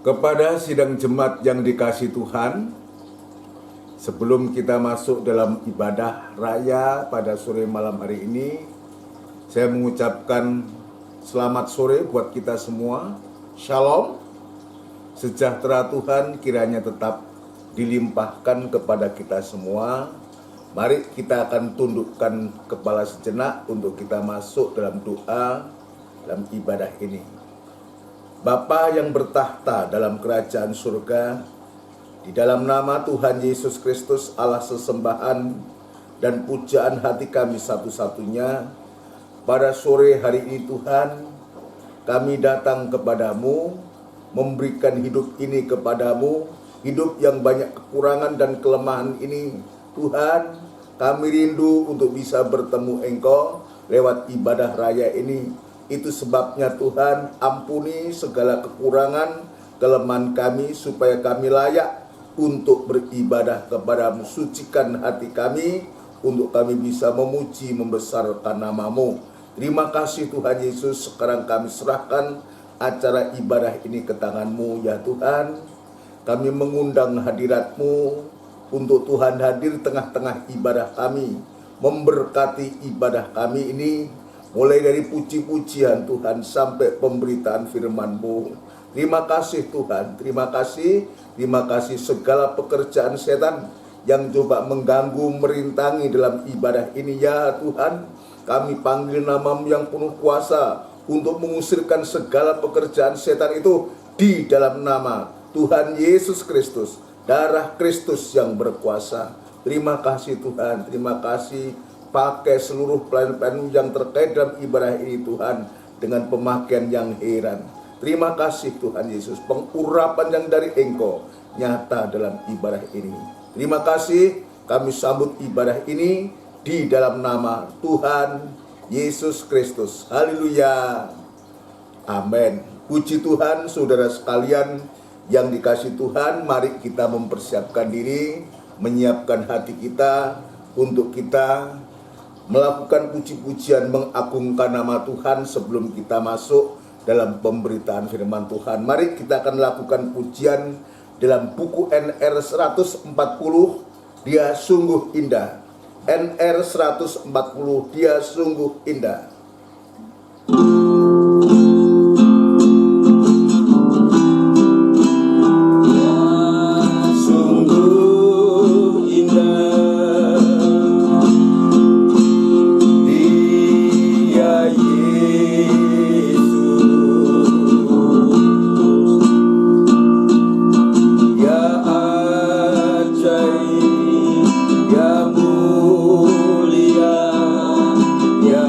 Kepada sidang jemaat yang dikasihi Tuhan, sebelum kita masuk dalam ibadah raya pada sore malam hari ini, saya mengucapkan selamat sore buat kita semua. Shalom, sejahtera Tuhan kiranya tetap dilimpahkan kepada kita semua. Mari kita akan tundukkan kepala sejenak untuk kita masuk dalam doa dalam ibadah ini. Bapa yang bertahta dalam kerajaan surga, di dalam nama Tuhan Yesus Kristus, Allah sesembahan dan pujaan hati kami satu-satunya, pada sore hari ini Tuhan, kami datang kepadamu, memberikan hidup ini kepadamu, hidup yang banyak kekurangan dan kelemahan ini. Tuhan, kami rindu untuk bisa bertemu Engkau lewat ibadah raya ini. Itu sebabnya Tuhan, ampuni segala kekurangan, kelemahan kami, supaya kami layak untuk beribadah kepadamu. Sucikan hati kami, untuk kami bisa memuji, membesarkan nama-Mu. Terima kasih Tuhan Yesus, sekarang kami serahkan acara ibadah ini ke tangan-Mu ya Tuhan. Kami mengundang hadirat-Mu, untuk Tuhan hadir tengah-tengah ibadah kami, memberkati ibadah kami ini, mulai dari puji-pujian Tuhan sampai pemberitaan firman-Mu. Terima kasih Tuhan, terima kasih segala pekerjaan setan yang coba mengganggu, merintangi dalam ibadah ini ya Tuhan. Kami panggil nama-Mu yang penuh kuasa untuk mengusirkan segala pekerjaan setan itu di dalam nama Tuhan Yesus Kristus, darah Kristus yang berkuasa. Terima kasih Tuhan, terima kasih. Pakai seluruh pelayan-pelayan yang terkait dalam ibadah ini Tuhan, dengan pemakaian yang heran. Terima kasih Tuhan Yesus, pengurapan yang dari Engkau nyata dalam ibadah ini. Terima kasih, kami sambut ibadah ini di dalam nama Tuhan Yesus Kristus. Haleluya, amin. Puji Tuhan, saudara sekalian yang dikasihi Tuhan, mari kita mempersiapkan diri, menyiapkan hati kita untuk kita melakukan puji-pujian, mengagungkan nama Tuhan sebelum kita masuk dalam pemberitaan firman Tuhan. Mari kita akan lakukan pujian dalam buku NR 140, Dia Sungguh Indah. NR 140, Dia Sungguh Indah. Mulia, ya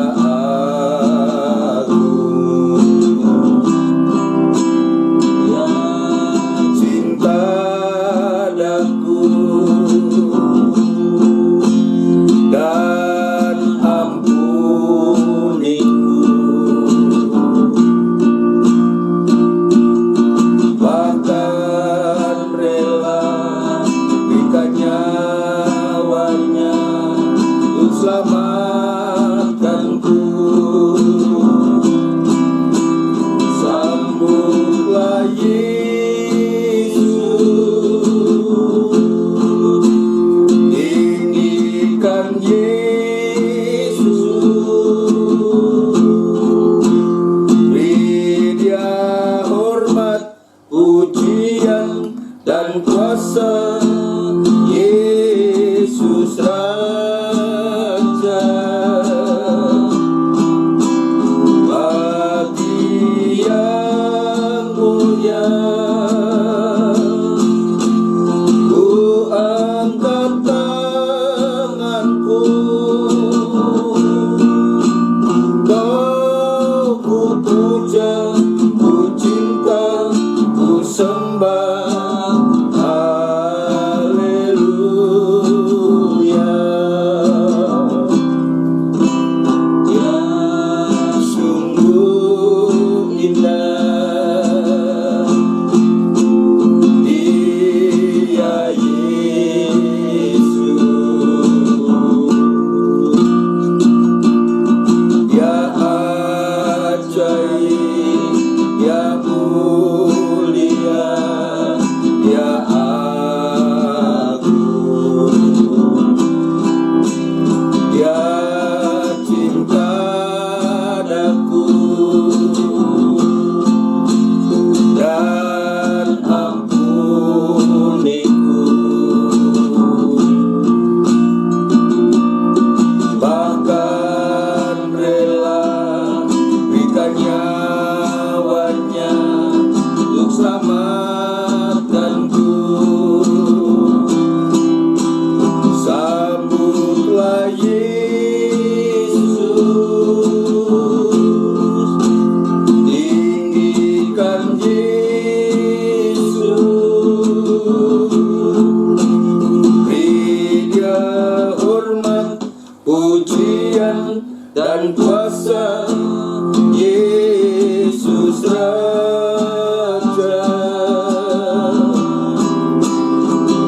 Raja,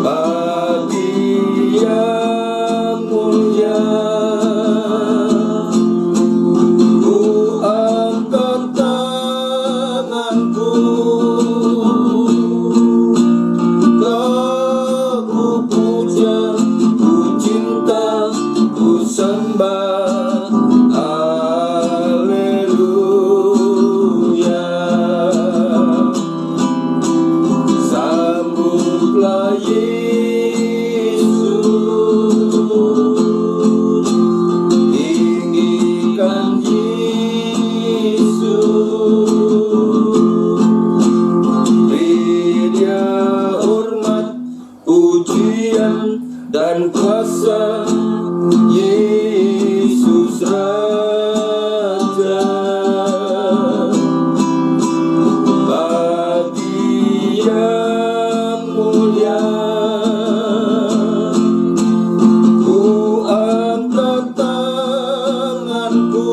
bagi yang mulia, ku angkat tanganku, kau ku puja, ku cinta, ku sembah. Haleluya. Sambutlah Yesus, tinggikan Yesus, beri Dia hormat, pujian dan kuasa. Yesus Raja, bagi yang mulia, ku angkat tanganku,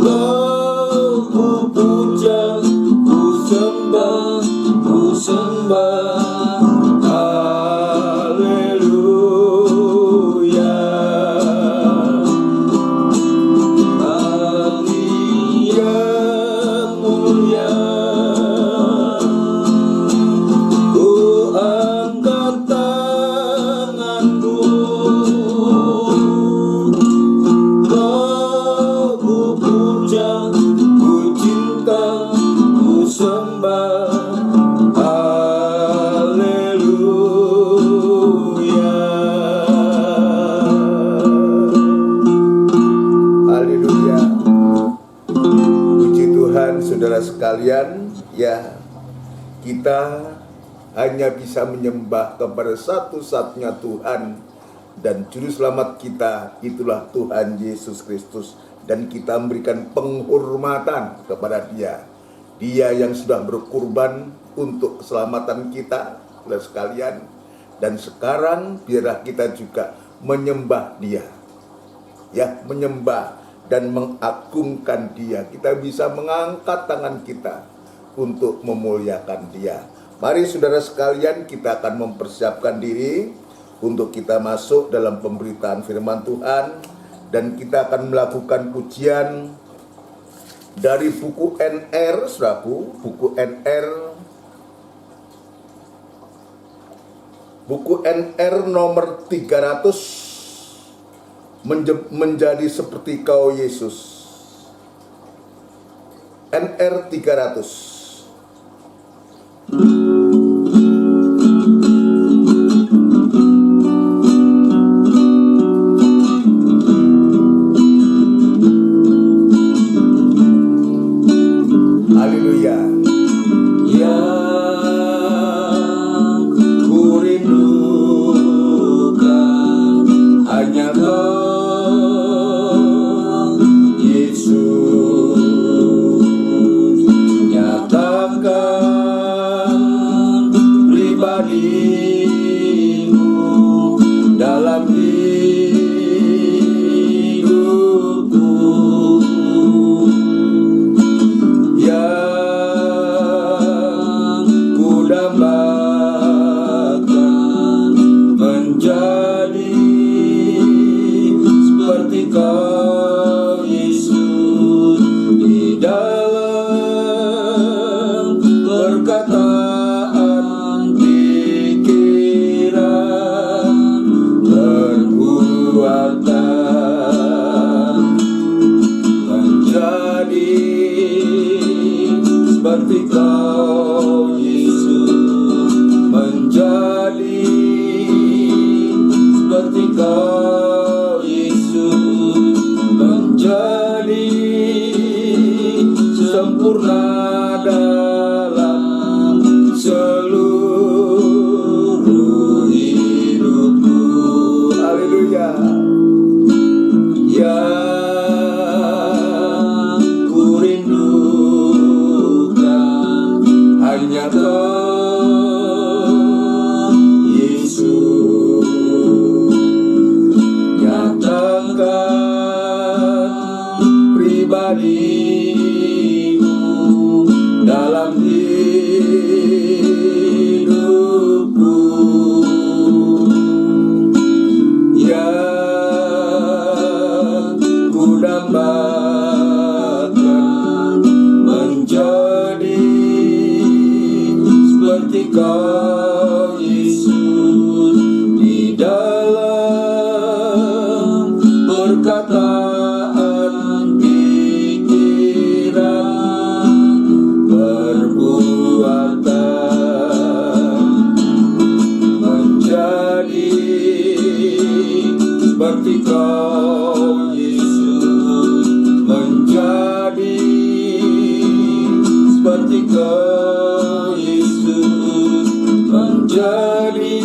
kau ku puja, ku sembah, ku sembah. Haleluya. Bagi yang mulia, ku angkat tanganku, kau ku puja, ku cinta, ku sembah. Haleluya. Haleluya. Puji Tuhan, saudara sekalian, ya, kita hanya bisa menyembah kepada satu-satunya Tuhan dan Juru Selamat kita, itulah Tuhan Yesus Kristus. Dan kita memberikan penghormatan kepada Dia. Dia yang sudah berkorban untuk keselamatan kita, saudara sekalian. Dan sekarang biarlah kita juga menyembah Dia. Ya, menyembah dan mengagungkan Dia. Kita bisa mengangkat tangan kita untuk memuliakan Dia. Mari saudara sekalian, kita akan mempersiapkan diri untuk kita masuk dalam pemberitaan firman Tuhan. Dan kita akan melakukan pujian dari buku NR, saudaraku, buku NR nomor 300, menjadi seperti Kau Yesus. NR 300. Haleluya. Yang ku rindukan hanya Kau, Yesus. Nyatakan pribadi-Mu dalam hidupku. Yang ku dambakan menjadi seperti Kau, Yesus, di dalam perkataan, pikiran, perbuatan, menjadi seperti Kau, Yesus, menjadi seperti Kau, Yesus, menjadi sempurna dalam seluruh hidupku. Haleluya. Yang ku rindukan hanya Kau, Yesus. Nyatakan pribadi Engkau Yesus di dalam perkataan, pikiran, perbuatan, menjadi seperti Kau Yesus, menjadi seperti Kau Yesus, menjadi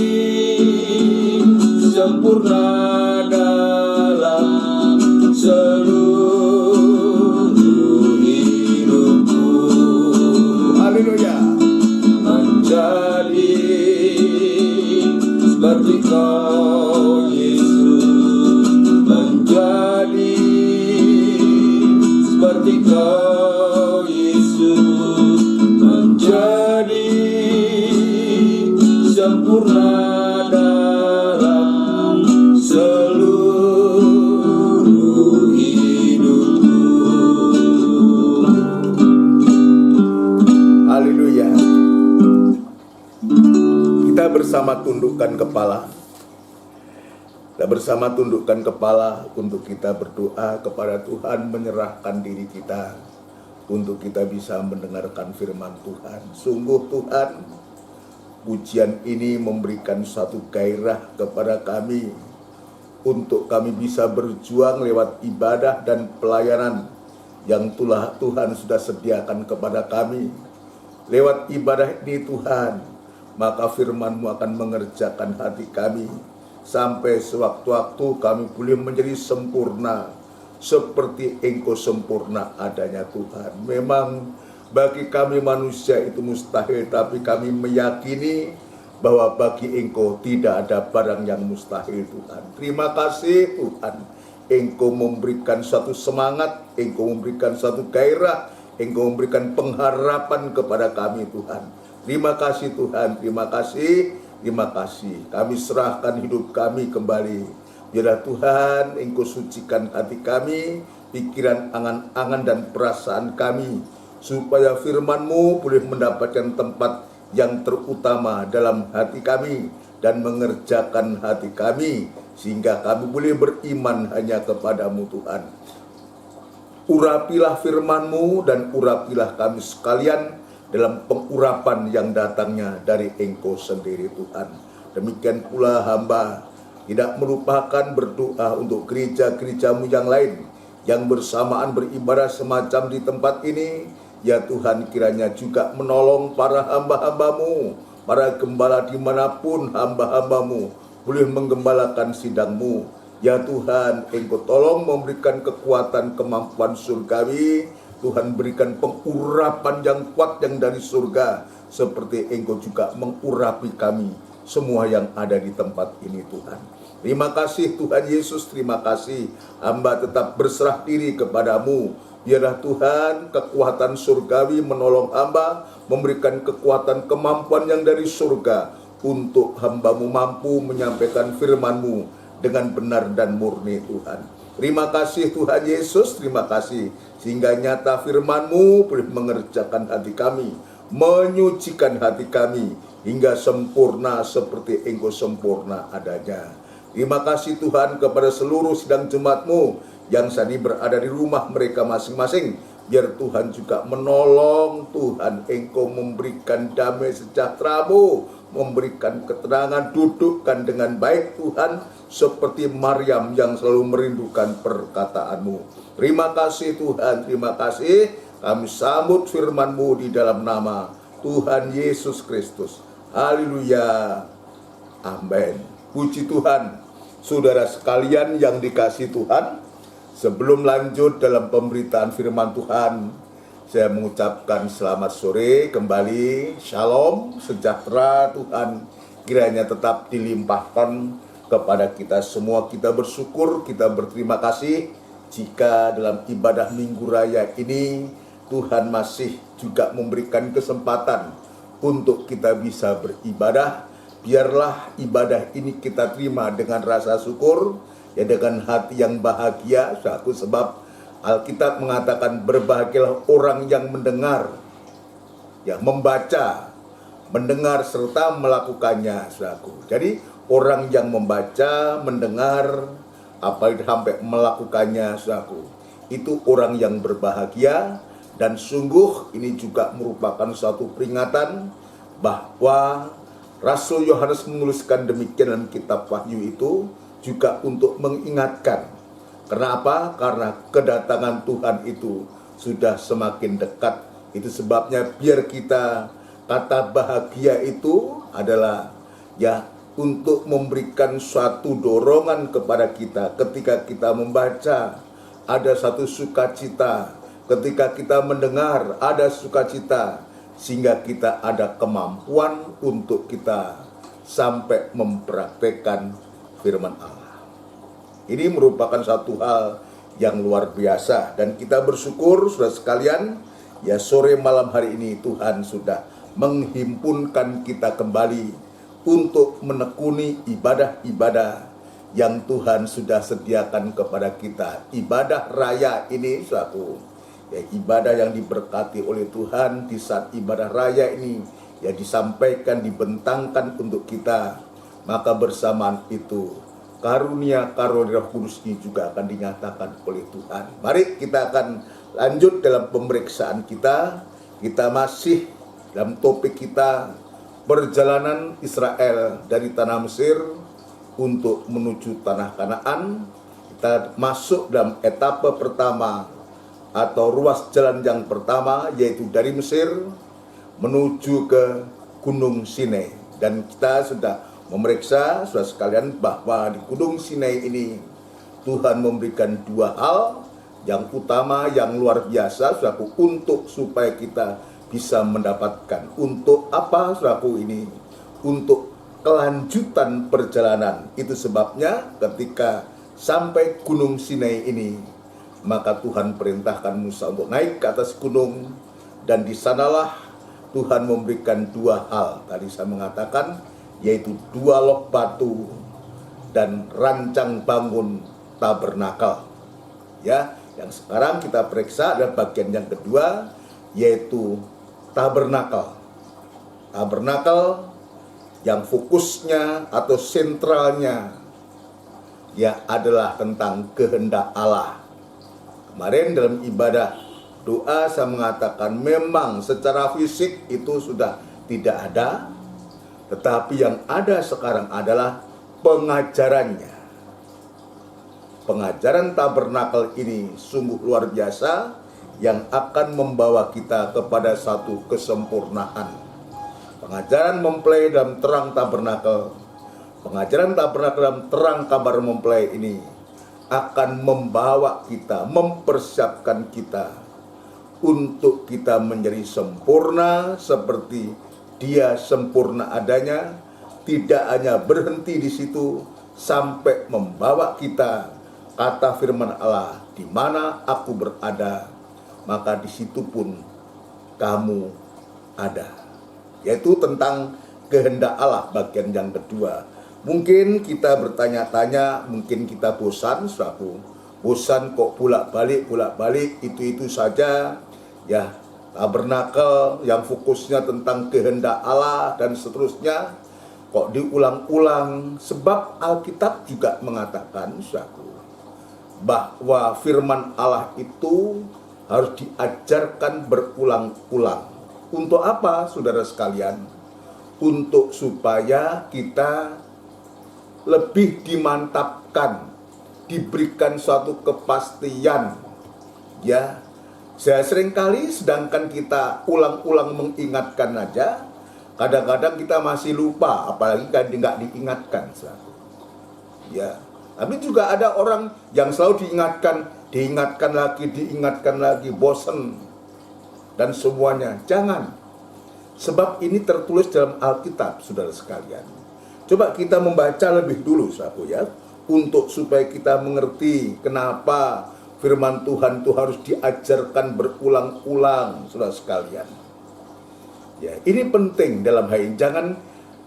sempurna dalam seluruh hidupku. Haleluya. Menjadi seperti Kau Yesus, menjadi seperti Kau Yesus, menjadi sempurna dalam seluruh hidupku. Haleluya. Kita bersama tundukkan kepala. Kita bersama tundukkan kepala untuk kita berdoa kepada Tuhan, menyerahkan diri kita untuk kita bisa mendengarkan firman Tuhan. Sungguh Tuhan, pujian ini memberikan satu gairah kepada kami untuk kami bisa berjuang lewat ibadah dan pelayanan yang Tuhan sudah sediakan kepada kami. Lewat ibadah ini Tuhan, maka firman-Mu akan mengerjakan hati kami sampai sewaktu-waktu kami boleh menjadi sempurna seperti Engkau sempurna adanya Tuhan. Memang bagi kami manusia itu mustahil, tapi kami meyakini bahwa bagi Engkau tidak ada barang yang mustahil Tuhan. Terima kasih Tuhan, Engkau memberikan satu semangat, Engkau memberikan satu gairah, Engkau memberikan pengharapan kepada kami Tuhan. Terima kasih Tuhan, terima kasih, terima kasih. Kami serahkan hidup kami kembali. Biarlah Tuhan Engkau sucikan hati kami, pikiran, angan-angan dan perasaan kami, supaya firman-Mu boleh mendapatkan tempat yang terutama dalam hati kami dan mengerjakan hati kami, sehingga kami boleh beriman hanya kepada-Mu Tuhan. Urapilah firman-Mu dan urapilah kami sekalian dalam pengurapan yang datangnya dari Engkau sendiri Tuhan. Demikian pula hamba tidak melupakan berdoa untuk gereja-gereja-Mu yang lain yang bersamaan beribadah semacam di tempat ini. Ya Tuhan, kiranya juga menolong para hamba-hamba-Mu, para gembala dimanapun hamba-hamba-Mu boleh menggembalakan sidang-Mu. Ya Tuhan, Engkau tolong memberikan kekuatan kemampuan surgawi. Tuhan berikan pengurapan yang kuat yang dari surga, seperti Engkau juga mengurapi kami semua yang ada di tempat ini Tuhan. Terima kasih Tuhan Yesus, terima kasih. Hamba tetap berserah diri kepada-Mu. Biarlah Tuhan kekuatan surgawi menolong hamba, memberikan kekuatan kemampuan yang dari surga untuk hamba-Mu mampu menyampaikan firman-Mu dengan benar dan murni Tuhan. Terima kasih Tuhan Yesus, terima kasih. Sehingga nyata firman-Mu boleh mengerjakan hati kami, menyucikan hati kami, hingga sempurna seperti Engkau sempurna adanya. Terima kasih Tuhan kepada seluruh sidang jemaat-Mu yang saat ini berada di rumah mereka masing-masing. Biar Tuhan juga menolong Tuhan, Engkau memberikan damai sejahtera-Mu, memberikan ketenangan, dudukkan dengan baik Tuhan, seperti Maryam yang selalu merindukan perkataan-Mu. Terima kasih Tuhan, terima kasih. Kami sambut firman-Mu di dalam nama Tuhan Yesus Kristus. Haleluya. Amin. Puji Tuhan. Saudara sekalian yang dikasihi Tuhan, sebelum lanjut dalam pemberitaan firman Tuhan, saya mengucapkan selamat sore kembali. Shalom, sejahtera Tuhan kiranya tetap dilimpahkan kepada kita semua. Kita bersyukur, kita berterima kasih jika dalam ibadah Minggu Raya ini Tuhan masih juga memberikan kesempatan untuk kita bisa beribadah. Biarlah ibadah ini kita terima dengan rasa syukur, ya, dengan hati yang bahagia. Sebab Alkitab mengatakan berbahagialah orang yang mendengar, ya, membaca mendengar serta melakukannya, saudaraku. Jadi orang yang membaca, mendengar, apalagi sampai melakukannya, saudaraku, itu orang yang berbahagia. Dan sungguh ini juga merupakan suatu peringatan bahwa Rasul Yohanes menuliskan demikian dalam kitab Wahyu itu juga untuk mengingatkan. Kenapa? Karena kedatangan Tuhan itu sudah semakin dekat. Itu sebabnya biar kita, kata bahagia itu adalah ya untuk memberikan suatu dorongan kepada kita ketika kita membaca, ada satu sukacita. Ketika kita mendengar, ada sukacita, sehingga kita ada kemampuan untuk kita sampai mempraktekkan firman Allah. Ini merupakan satu hal yang luar biasa, dan kita bersyukur saudara sekalian, ya sore malam hari ini Tuhan sudah menghimpunkan kita kembali untuk menekuni ibadah-ibadah yang Tuhan sudah sediakan kepada kita. Ibadah raya ini suatu ya, ibadah yang diberkati oleh Tuhan. Di saat ibadah raya ini ya disampaikan, dibentangkan untuk kita, maka bersamaan itu karunia-karunia Roh Kudus ini juga akan dinyatakan oleh Tuhan. Mari kita akan lanjut dalam pemeriksaan kita. Kita masih dalam topik kita, perjalanan Israel dari tanah Mesir untuk menuju tanah Kanaan. Kita masuk dalam etapa pertama atau ruas jalan yang pertama, yaitu dari Mesir menuju ke Gunung Sinai. Dan kita sudah memeriksa saudara sekalian bahwa di Gunung Sinai ini Tuhan memberikan dua hal yang utama, yang luar biasa, saudaraku, untuk supaya kita bisa mendapatkan. Untuk apa, saudaraku, ini? Untuk kelanjutan perjalanan. Itu sebabnya ketika sampai Gunung Sinai ini, maka Tuhan perintahkan Musa untuk naik ke atas gunung, dan di sanalah Tuhan memberikan dua hal. Tadi saya mengatakan, yaitu dua lok batu dan rancang bangun tabernakel. Ya, yang sekarang kita periksa adalah bagian yang kedua, yaitu tabernakel. Tabernakel yang fokusnya atau sentralnya ya adalah tentang kehendak Allah. Kemarin dalam ibadah doa saya mengatakan memang secara fisik itu sudah tidak ada, tetapi yang ada sekarang adalah pengajarannya. Pengajaran tabernakel ini sungguh luar biasa, yang akan membawa kita kepada satu kesempurnaan. Pengajaran mempelai dalam terang tabernakel, pengajaran tabernakel dalam terang kabar mempelai ini akan membawa kita, mempersiapkan kita untuk kita menjadi sempurna seperti Dia sempurna adanya. Tidak hanya berhenti di situ, sampai membawa kita, kata firman Allah, di mana aku berada, maka di situ pun kamu ada. Yaitu tentang kehendak Allah, bagian yang kedua. Mungkin kita bertanya-tanya, mungkin kita bosan, saudaraku. Bosan kok bolak-balik itu saja. Ya, tabernakel yang fokusnya tentang kehendak Allah dan seterusnya, kok diulang-ulang. Sebab Alkitab juga mengatakan, saudaraku, bahwa firman Allah itu harus diajarkan berulang-ulang. Untuk apa, saudara sekalian? Untuk supaya kita lebih dimantapkan, diberikan suatu kepastian. Ya, saya seringkali sedangkan kita ulang-ulang mengingatkan aja, kadang-kadang kita masih lupa, apalagi kan nggak diingatkan. Ya, tapi juga ada orang yang selalu diingatkan lagi, bosan dan semuanya. Jangan, sebab ini tertulis dalam Alkitab, saudara sekalian. Coba kita membaca lebih dulu, saudaraku, ya, untuk supaya kita mengerti kenapa firman Tuhan itu harus diajarkan berulang-ulang, saudara sekalian. Ya, ini penting dalam hal ini. Jangan,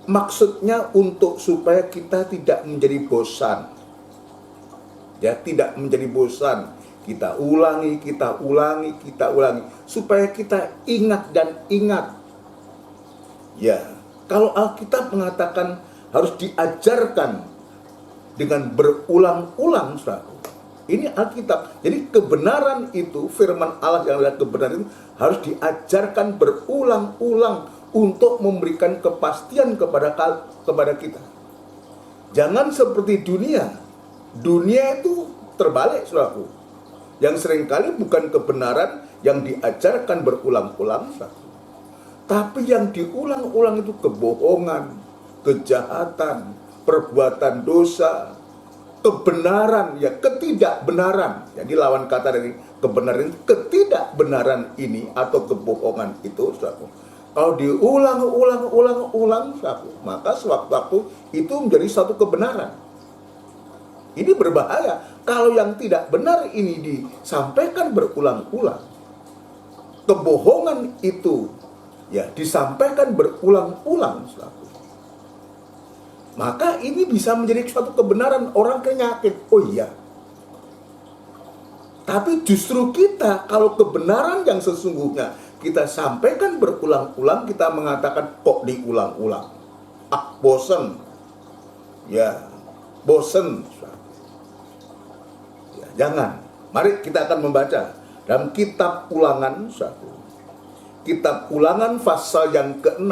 maksudnya untuk supaya kita tidak menjadi bosan. Ya, tidak menjadi bosan. Kita ulangi, supaya kita ingat dan ingat. Ya, Kalau Alkitab mengatakan harus diajarkan dengan berulang-ulang, saudara. Ini Alkitab. Jadi kebenaran itu, firman Allah yang adalah kebenaran itu harus diajarkan berulang-ulang untuk memberikan kepastian kepada kita. Jangan seperti dunia. Dunia itu terbalik, saudaraku. Yang seringkali bukan kebenaran yang diajarkan berulang-ulang, saudaraku. Tapi yang diulang-ulang itu kebohongan, kejahatan, perbuatan dosa, kebenaran, ya ketidakbenaran. Jadi lawan kata dari kebenaran, ketidakbenaran ini atau kebohongan itu, saudaraku. Kalau diulang-ulang, saudaraku, maka sewaktu-waktu itu menjadi satu kebenaran. Ini berbahaya kalau yang tidak benar ini disampaikan berulang-ulang. Kebohongan itu ya disampaikan berulang-ulang, saudaraku. Maka ini bisa menjadi suatu kebenaran, orang yakin, oh iya. Tapi justru kita, kalau kebenaran yang sesungguhnya kita sampaikan berulang-ulang, kita mengatakan kok diulang-ulang. Bosen. Ya, bosen. Ya, jangan. Mari kita akan membaca dalam kitab Ulangan, kitab Ulangan pasal yang ke-6,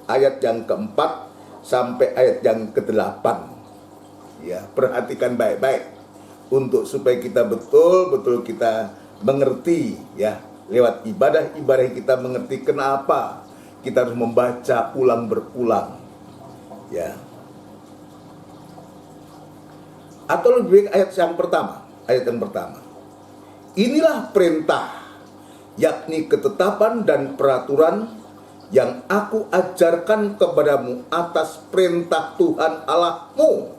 ayat yang ke-4 sampai ayat yang ke-8. Ya, perhatikan baik-baik untuk supaya kita betul-betul kita mengerti, ya, lewat ibadah-ibadah kita mengerti kenapa kita harus membaca ulang berulang. Ya. Atau lebih baik ayat yang pertama. Inilah perintah, yakni ketetapan dan peraturan yang aku ajarkan kepadamu atas perintah Tuhan Allahmu,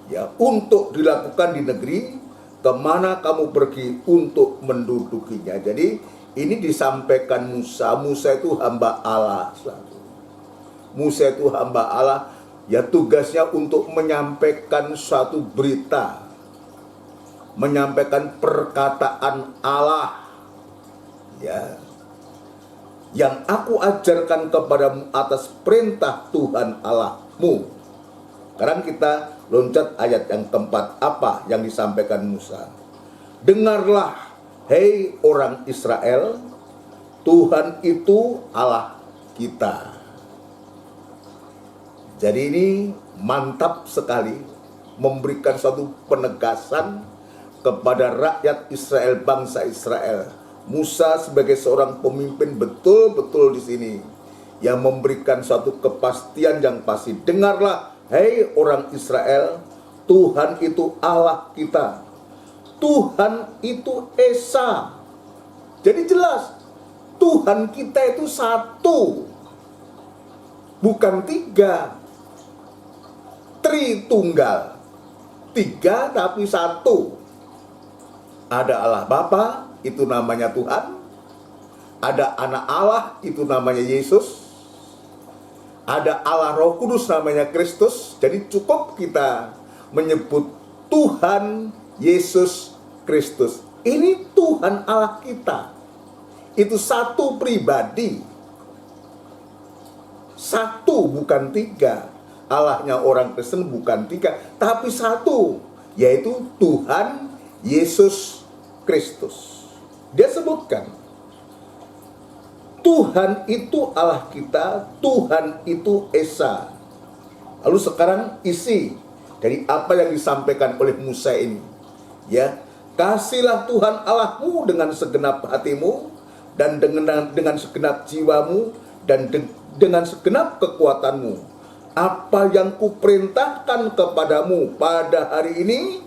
ya, untuk dilakukan di negeri kemana kamu pergi untuk mendudukinya. Jadi ini disampaikan Musa. Musa itu hamba Allah. Musa itu hamba Allah, ya, tugasnya untuk menyampaikan suatu berita, menyampaikan perkataan Allah, ya, yang aku ajarkan kepadamu atas perintah Tuhan Allahmu. Sekarang kita loncat ayat yang keempat. Apa yang disampaikan Musa? Dengarlah, hei orang Israel, Tuhan itu Allah kita. Jadi ini mantap sekali, memberikan suatu penegasan kepada rakyat Israel, bangsa Israel. Musa sebagai seorang pemimpin betul-betul di sini yang memberikan suatu kepastian yang pasti. Dengarlah, hei orang Israel, Tuhan itu Allah kita. Tuhan itu Esa. Jadi jelas, Tuhan kita itu satu, bukan tiga. Tritunggal, tiga tapi satu. Ada Allah Bapa, itu namanya Tuhan. Ada anak Allah, itu namanya Yesus. Ada Allah Roh Kudus, namanya Kristus. Jadi cukup kita menyebut Tuhan Yesus Kristus. Ini Tuhan Allah kita. Itu satu pribadi. Satu, bukan tiga. Allahnya orang Kristen bukan tiga, tapi satu, yaitu Tuhan Yesus Kristus. Dia sebutkan, Tuhan itu Allah kita, Tuhan itu Esa. Lalu sekarang isi dari apa yang disampaikan oleh Musa ini, ya, kasihlah Tuhan Allahmu dengan segenap hatimu dan dengan segenap jiwamu dan dengan segenap kekuatanmu. Apa yang kuperintahkan kepadamu pada hari ini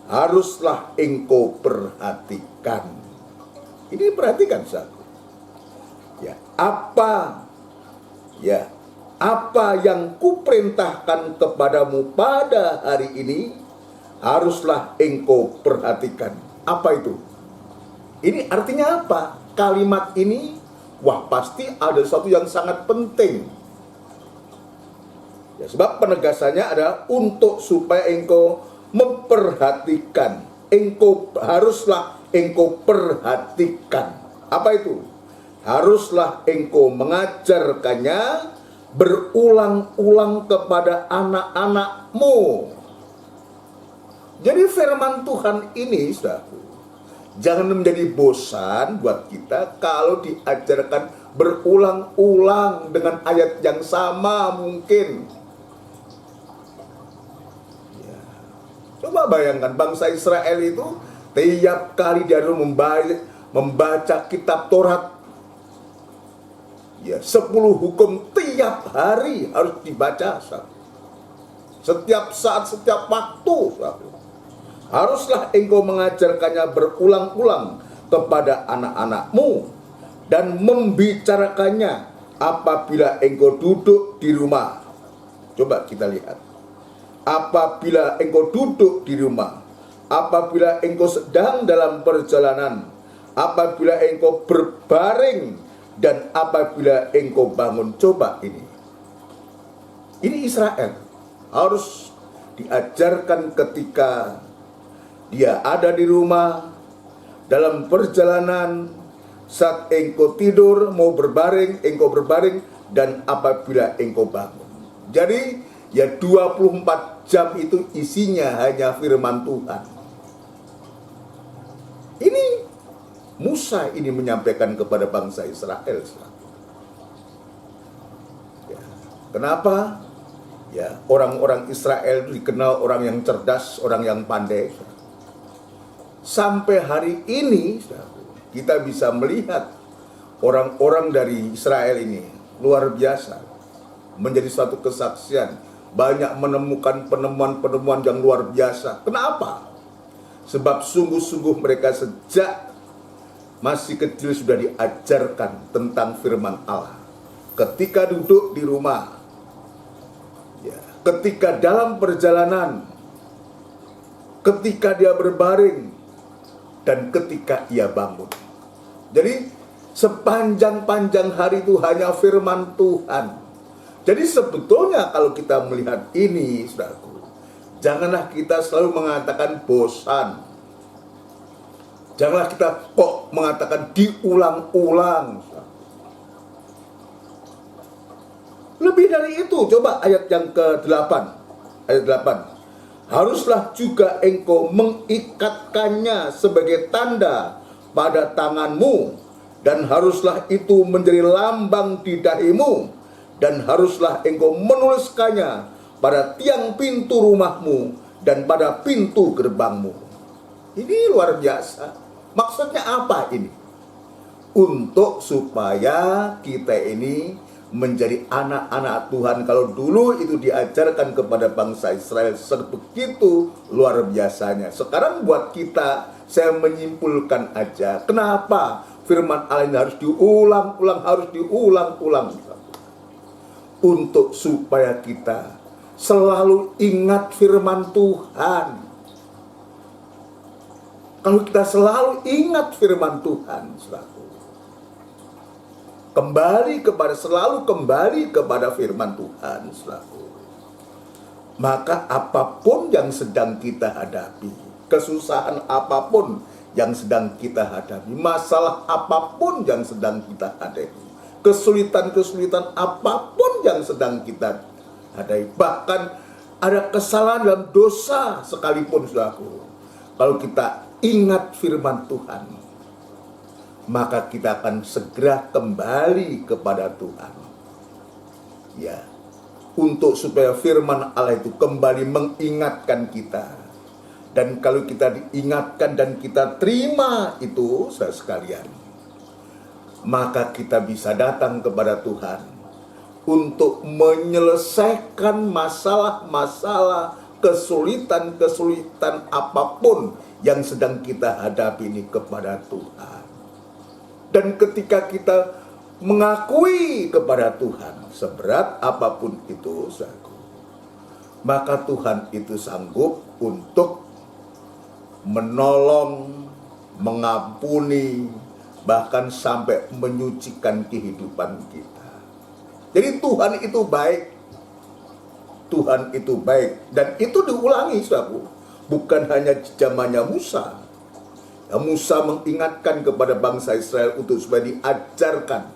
haruslah engkau perhatikan. Ini perhatikan, saudara. Ya, apa yang kuperintahkan kepadamu pada hari ini haruslah engkau perhatikan. Apa itu? Ini artinya apa? Kalimat ini, wah, pasti ada sesuatu yang sangat penting. Ya, sebab penegasannya adalah untuk supaya engkau memperhatikan. Haruslah engkau perhatikan. Apa itu? Haruslah engkau mengajarkannya berulang-ulang kepada anak-anakmu. Jadi firman Tuhan ini, saudaraku, jangan menjadi bosan buat kita kalau diajarkan berulang-ulang dengan ayat yang sama mungkin. Ya. Coba bayangkan bangsa Israel itu tiap kali dia membaca kitab Taurat, ya 10 hukum tiap hari harus dibaca, saudaraku. Setiap saat, setiap waktu, saudaraku. Haruslah engkau mengajarkannya berulang-ulang kepada anak-anakmu dan membicarakannya apabila engkau duduk di rumah. Coba kita lihat. Apabila engkau duduk di rumah, apabila engkau sedang dalam perjalanan, apabila engkau berbaring, dan apabila engkau bangun. Coba ini. Ini Israel harus diajarkan ketika dia ada di rumah, dalam perjalanan, saat engkau tidur, mau berbaring, engkau berbaring, dan apabila engkau bangun. Jadi, ya 24 jam itu isinya hanya firman Tuhan. Ini Musa ini menyampaikan kepada bangsa Israel. Ya. Kenapa? Ya, orang-orang Israel dikenal orang yang cerdas, orang yang pandai. Sampai hari ini kita bisa melihat orang-orang dari Israel ini luar biasa, menjadi suatu kesaksian, banyak menemukan penemuan-penemuan yang luar biasa. Kenapa? Sebab sungguh-sungguh mereka sejak masih kecil sudah diajarkan tentang firman Allah. Ketika duduk di rumah, ya, ketika dalam perjalanan, ketika dia berbaring, dan ketika ia bangun. Jadi sepanjang-panjang hari itu hanya firman Tuhan. Jadi sebetulnya kalau kita melihat ini, saudaraku, janganlah kita selalu mengatakan bosan. Janganlah kita kok mengatakan diulang-ulang. Lebih dari itu, coba ayat yang ke-8. Ayat 8. Haruslah juga engkau mengikatkannya sebagai tanda pada tanganmu, dan haruslah itu menjadi lambang di dahimu, dan haruslah engkau menuliskannya pada tiang pintu rumahmu dan pada pintu gerbangmu. Ini luar biasa. Maksudnya apa ini? Untuk supaya kita ini menjadi anak-anak Tuhan. Kalau dulu itu diajarkan kepada bangsa Israel sebegitu luar biasanya. Sekarang buat kita, saya menyimpulkan aja, kenapa firman Allah ini harus diulang-ulang, untuk supaya kita selalu ingat firman Tuhan. Kalau kita selalu ingat firman Tuhan, selalu kembali kepada firman Tuhan, maka apapun yang sedang kita hadapi, kesusahan apapun yang sedang kita hadapi, masalah apapun yang sedang kita hadapi, kesulitan-kesulitan apapun yang sedang kita hadapi, bahkan ada kesalahan dalam dosa sekalipun, saudaraku, kalau kita ingat firman Tuhan, maka kita akan segera kembali kepada Tuhan. Ya, untuk supaya firman Allah itu kembali mengingatkan kita. Dan kalau kita diingatkan dan kita terima itu, saudara sekalian, maka kita bisa datang kepada Tuhan untuk menyelesaikan masalah-masalah, kesulitan-kesulitan apapun yang sedang kita hadapi ini kepada Tuhan. Dan ketika kita mengakui kepada Tuhan, seberat apapun itu, maka Tuhan itu sanggup untuk menolong, mengampuni, bahkan sampai menyucikan kehidupan kita. Jadi Tuhan itu baik. Tuhan itu baik. Dan itu diulangi, saudaraku. Bukan hanya di zamannya Musa. Ya, Musa mengingatkan kepada bangsa Israel untuk supaya diajarkan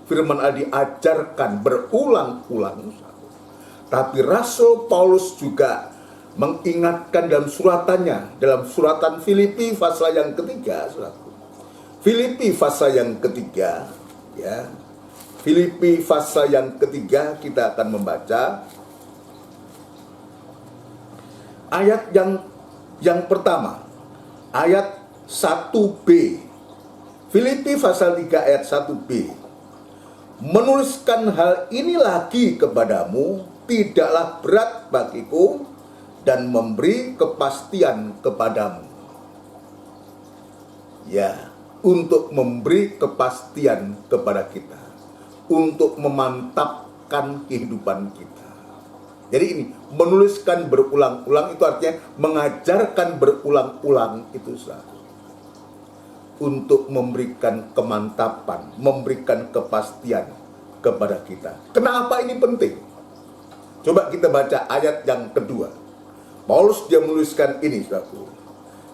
firman Allah diajarkan berulang-ulang. Tapi Rasul Paulus juga mengingatkan dalam suratannya, dalam suratan Filipi pasal yang ketiga, saudaraku. Filipi pasal yang ketiga, ya. Filipi pasal yang ketiga, kita akan membaca ayat yang pertama, ayat 1b. Filipi pasal 3 ayat 1b. Menuliskan hal ini lagi kepadamu tidaklah berat bagiku dan memberi kepastian kepadamu. Ya, untuk memberi kepastian kepada kita, untuk memantapkan kehidupan kita. Jadi ini, menuliskan berulang-ulang itu artinya mengajarkan berulang-ulang itu satu. Untuk memberikan kemantapan, memberikan kepastian kepada kita. Kenapa ini penting? Coba kita baca ayat yang kedua. Paulus dia menuliskan ini, saudaraku.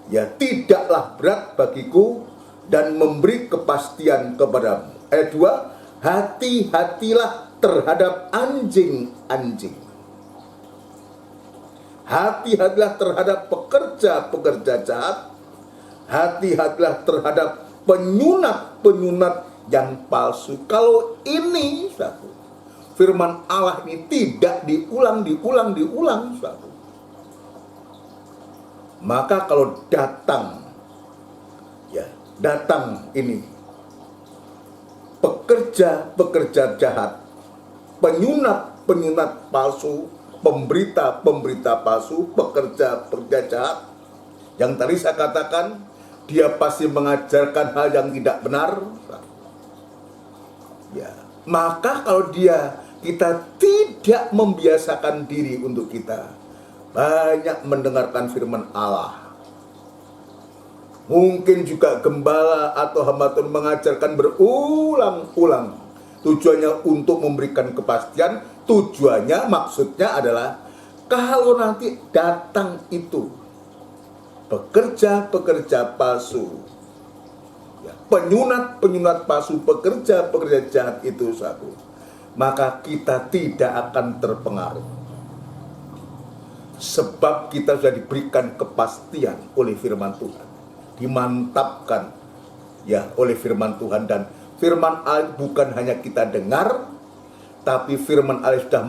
Ya, tidaklah berat bagiku dan memberi kepastian kepadamu. Ayat 2, hati-hatilah terhadap anjing-anjing. Hati-hatilah terhadap pekerja-pekerja jahat. Hati-hatilah terhadap penyunat-penyunat yang palsu. Kalau ini, saudaraku, firman Allah ini tidak diulang, saudaraku. Maka kalau datang ini pekerja-pekerja jahat, penyunat palsu, pemberita palsu, pekerja jahat, yang tadi saya katakan, dia pasti mengajarkan hal yang tidak benar. Ya, maka kalau kita tidak membiasakan diri untuk kita banyak mendengarkan firman Allah. Mungkin juga gembala atau hamba Tuhan mengajarkan berulang-ulang. Tujuannya untuk memberikan kepastian, maksudnya adalah kalau nanti datang itu pekerja-pekerja palsu, ya, penyunat palsu, pekerja jahat itu satu, maka kita tidak akan terpengaruh. Sebab kita sudah diberikan kepastian oleh firman Tuhan, dimantapkan ya oleh firman Tuhan. Dan firman Allah bukan hanya kita dengar, tapi firman Allah sudah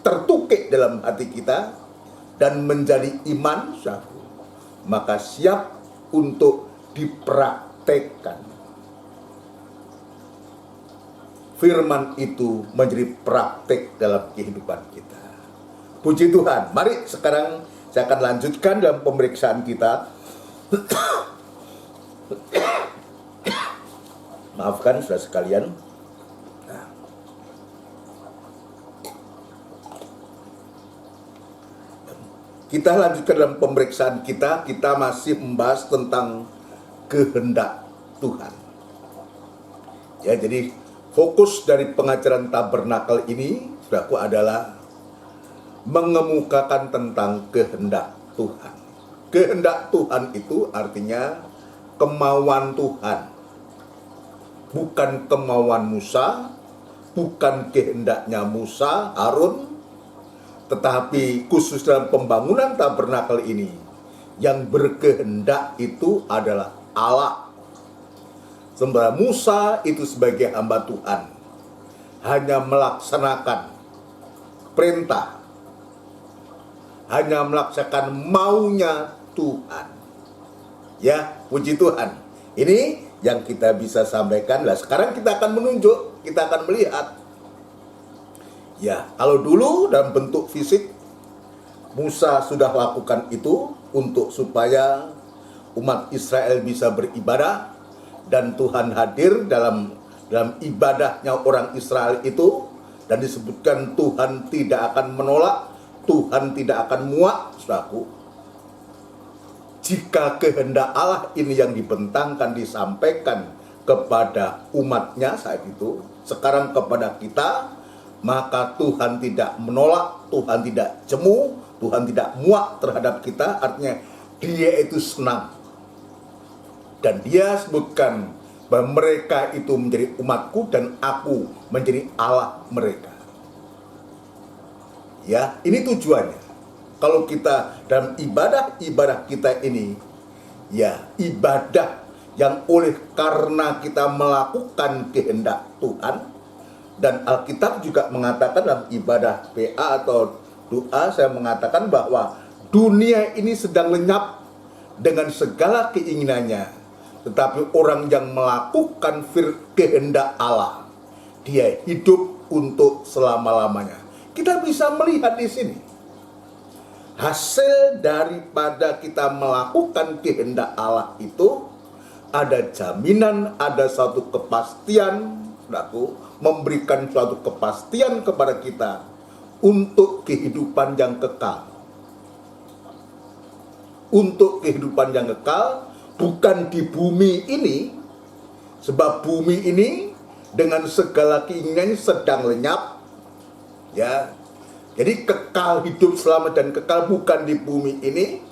tertukik dalam hati kita dan menjadi iman satu, maka siap untuk dipraktekkan. Firman itu menjadi praktek dalam kehidupan kita. Puji Tuhan. Mari sekarang saya akan lanjutkan dalam pemeriksaan kita. Maafkan saudara sekalian. Kita lanjutkan dalam pemeriksaan kita. Kita masih membahas tentang kehendak Tuhan. Ya, jadi fokus dari pengajaran tabernakel ini, saudaraku, adalah mengemukakan tentang kehendak Tuhan. Kehendak Tuhan itu artinya kemauan Tuhan. Bukan kemauan Musa, bukan kehendaknya Musa, Harun, tetapi khusus dalam pembangunan tabernakel ini, yang berkehendak itu adalah Allah. Sementara Musa itu sebagai hamba Tuhan hanya melaksanakan perintah, hanya melaksanakan maunya Tuhan. Ya, puji Tuhan. Ini yang kita bisa sampaikan. Lah, sekarang kita akan menunjuk, kita akan melihat. Ya, kalau dulu dalam bentuk fisik Musa sudah lakukan itu untuk supaya umat Israel bisa beribadah dan Tuhan hadir dalam ibadahnya orang Israel itu, dan disebutkan Tuhan tidak akan menolak, Tuhan tidak akan muak, saudaraku. Jika kehendak Allah ini yang dibentangkan, disampaikan kepada umatnya saat itu, sekarang kepada kita, maka Tuhan tidak menolak, Tuhan tidak jemu, Tuhan tidak muak terhadap kita. Artinya dia itu senang. Dan dia sebutkan bahwa mereka itu menjadi umatku dan aku menjadi Allah mereka. Ya, ini tujuannya. Kalau kita dalam ibadah kita ini, ya ibadah yang oleh karena kita melakukan kehendak Tuhan. Dan Alkitab juga mengatakan dalam ibadah PA atau doa, saya mengatakan bahwa dunia ini sedang lenyap dengan segala keinginannya, tetapi orang yang melakukan kehendak Allah, dia hidup untuk selama-lamanya. Kita bisa melihat di sini hasil daripada kita melakukan kehendak Allah itu ada jaminan, ada suatu kepastian, memberikan suatu kepastian kepada kita untuk kehidupan yang kekal. Untuk kehidupan yang kekal, bukan di bumi ini, sebab bumi ini dengan segala keinginannya sedang lenyap, ya. Jadi kekal, hidup selamat dan kekal bukan di bumi ini,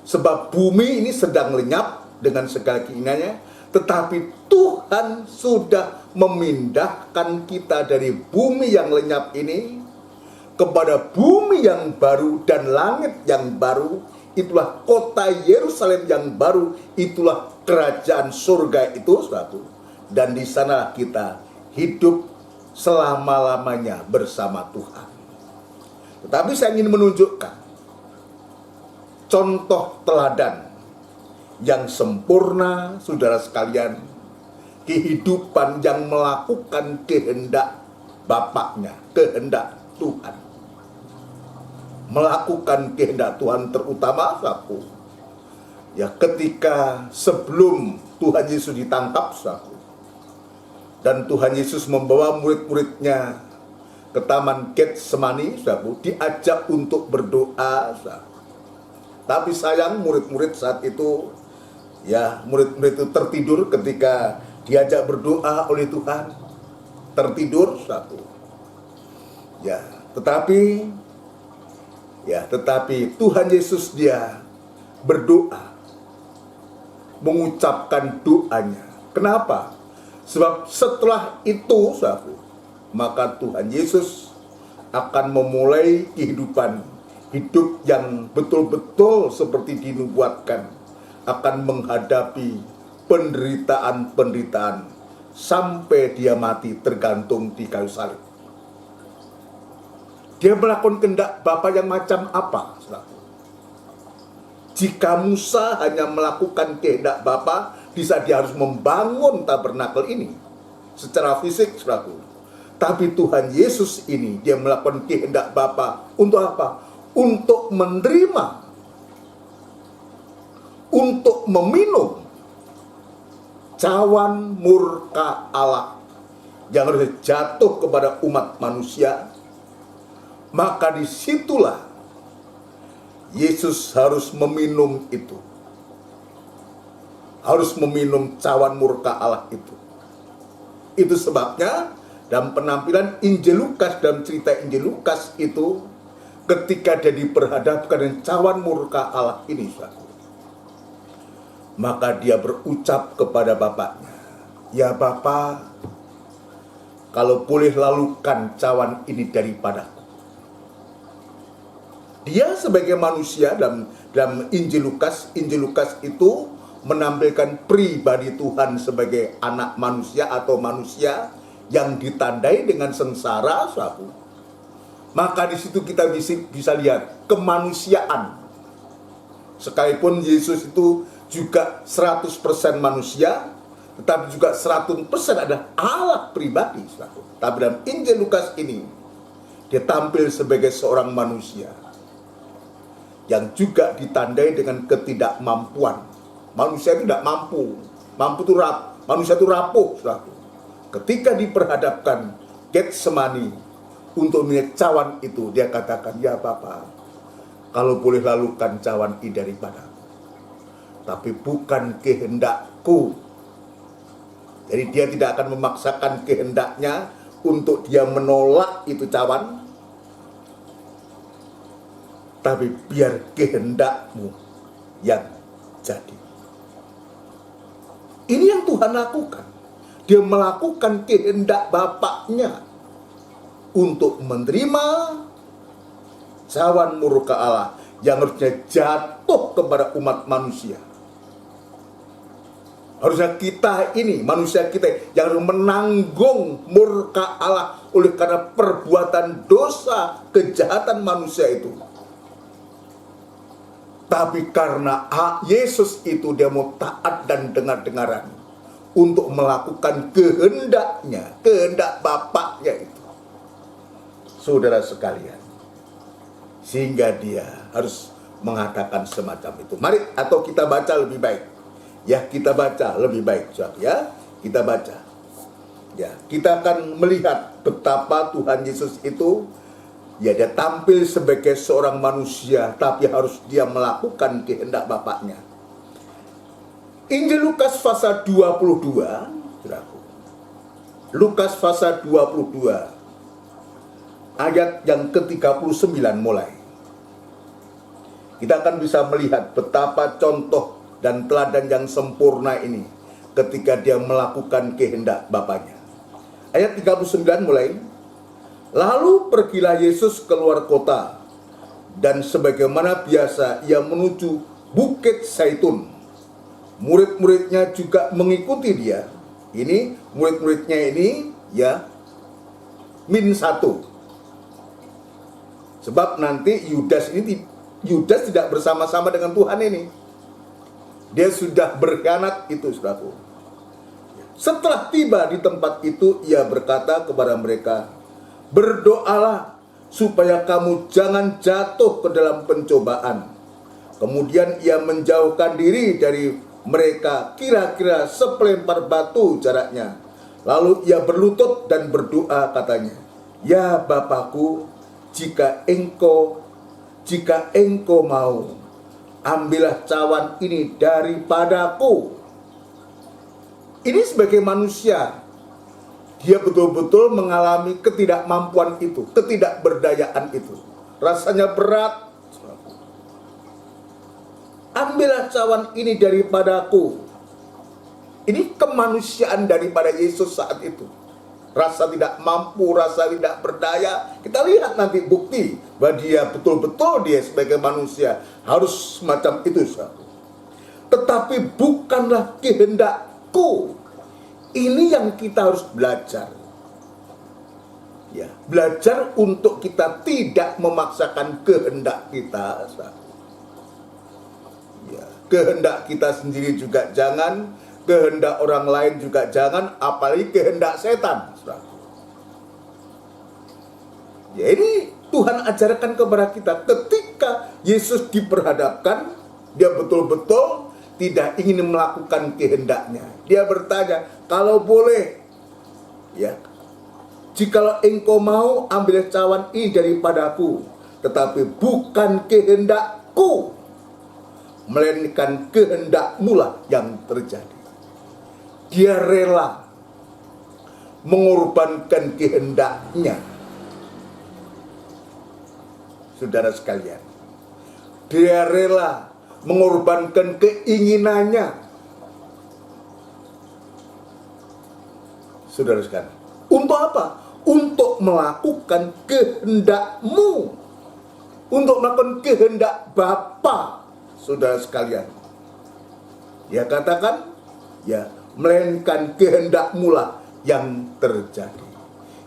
sebab bumi ini sedang lenyap dengan segala keinginannya. Tetapi Tuhan sudah memindahkan kita dari bumi yang lenyap ini kepada bumi yang baru dan langit yang baru. Itulah kota Yerusalem yang baru, itulah kerajaan surga itu suatu. Dan di sana kita hidup selama-lamanya bersama Tuhan. Tetapi saya ingin menunjukkan contoh teladan yang sempurna, saudara sekalian, kehidupan yang melakukan kehendak Bapaknya, kehendak Tuhan. Melakukan kehendak Tuhan terutama satu, ya ketika sebelum Tuhan Yesus ditangkap satu, dan Tuhan Yesus membawa murid-muridnya ke Taman Getsemani satu, diajak untuk berdoa satu. Tapi sayang murid-murid saat itu, ya murid-murid itu tertidur ketika diajak berdoa oleh Tuhan, tertidur satu. Ya, tetapi Tuhan Yesus dia berdoa, mengucapkan doanya. Kenapa? Sebab setelah itu satu, maka Tuhan Yesus akan memulai kehidupan hidup yang betul-betul seperti dinubuatkan, akan menghadapi penderitaan-penderitaan sampai dia mati tergantung di kayu salib. Dia melakukan kehendak Bapa yang macam apa? Jika Musa hanya melakukan kehendak Bapa, di saat dia harus membangun tabernakel ini secara fisik, saudaraku. Tapi Tuhan Yesus ini, dia melakukan kehendak Bapa untuk apa? Untuk menerima, untuk meminum cawan murka Allah yang harus jatuh kepada umat manusia. Maka disitulah Yesus harus meminum itu. Harus meminum cawan murka Allah itu. Itu sebabnya dalam penampilan Injil Lukas, dalam cerita Injil Lukas itu, ketika dia diperhadapkan dengan cawan murka Allah ini, maka dia berucap kepada Bapaknya, "Ya Bapa, kalau boleh lalukan cawan ini daripadaku." Dia sebagai manusia dalam Injil Lukas itu menampilkan pribadi Tuhan sebagai anak manusia atau manusia yang ditandai dengan sengsara suatu. Maka di situ kita bisa lihat kemanusiaan. Sekalipun Yesus itu juga 100% manusia, tetapi juga 100% ada Allah pribadi suatu. Tapi dalam Injil Lukas ini dia tampil sebagai seorang manusia yang juga ditandai dengan ketidakmampuan. Manusia itu tidak mampu. Manusia itu rapuh. Ketika diperhadapkan Getsemani untuk minum cawan itu, dia katakan, "Ya Bapa, kalau boleh lalukan cawan ini daripadaku, tapi bukan kehendakku." Jadi dia tidak akan memaksakan kehendaknya untuk dia menolak itu cawan, tapi biar kehendakmu yang jadi. Ini yang Tuhan lakukan. Dia melakukan kehendak Bapaknya untuk menerima cawan murka Allah yang harusnya jatuh kepada umat manusia. Harusnya kita ini, manusia kita yang harus menanggung murka Allah oleh karena perbuatan dosa, kejahatan manusia itu. Tapi karena Yesus itu dia mau taat dan dengar-dengaran untuk melakukan kehendaknya, kehendak Bapaknya itu. Saudara sekalian, sehingga dia harus mengatakan semacam itu. Mari atau kita baca lebih baik. Ya, kita baca lebih baik, ya. Kita baca. Ya, kita akan melihat betapa Tuhan Yesus itu ya dia tampil sebagai seorang manusia, tapi harus dia melakukan kehendak Bapaknya. Injil Lukas pasal 22, Lukas pasal 22 ayat yang ke-39 mulai. Kita akan bisa melihat betapa contoh dan teladan yang sempurna ini ketika dia melakukan kehendak Bapaknya. Ayat 39 mulai. Lalu pergilah Yesus keluar kota, dan sebagaimana biasa ia menuju Bukit Zaitun. Murid-muridnya juga mengikuti dia. Ini murid-muridnya ini ya -1. Sebab nanti Yudas tidak bersama-sama dengan Tuhan ini. Dia sudah berkhianat itu, saudaraku. Setelah tiba di tempat itu, ia berkata kepada mereka, berdoalah supaya kamu jangan jatuh ke dalam pencobaan. Kemudian ia menjauhkan diri dari mereka kira-kira sepelempar batu jaraknya. Lalu ia berlutut dan berdoa katanya, ya Bapakku, jika engkau mau, ambillah cawan ini daripadaku. Ini sebagai manusia, dia betul-betul mengalami ketidakmampuan itu, ketidakberdayaan itu. Rasanya berat. Ambillah cawan ini daripadaku. Ini kemanusiaan daripada Yesus saat itu. Rasa tidak mampu, rasa tidak berdaya. Kita lihat nanti bukti bahwa dia betul-betul dia sebagai manusia harus semacam itu. Tetapi bukanlah kehendakku. Ini yang kita harus belajar. Ya, belajar untuk kita tidak memaksakan kehendak kita. Ya, kehendak kita sendiri juga jangan, kehendak orang lain juga jangan, apalagi kehendak setan. Ya, ini Tuhan ajarkan kepada kita ketika Yesus diperhadapkan, dia betul-betul tidak ingin melakukan kehendaknya. Dia bertanya, kalau boleh, ya, jikalau engkau mau, ambil cawan ini daripadaku, tetapi bukan kehendakku, melainkan kehendakmu lah yang terjadi. Dia rela mengorbankan kehendaknya. Saudara sekalian, dia rela mengorbankan keinginannya. Saudara sekalian, untuk apa? Untuk melakukan kehendakmu, untuk melakukan kehendak Bapa. Saudara sekalian, ya katakan, ya, melainkan kehendakmu lah yang terjadi.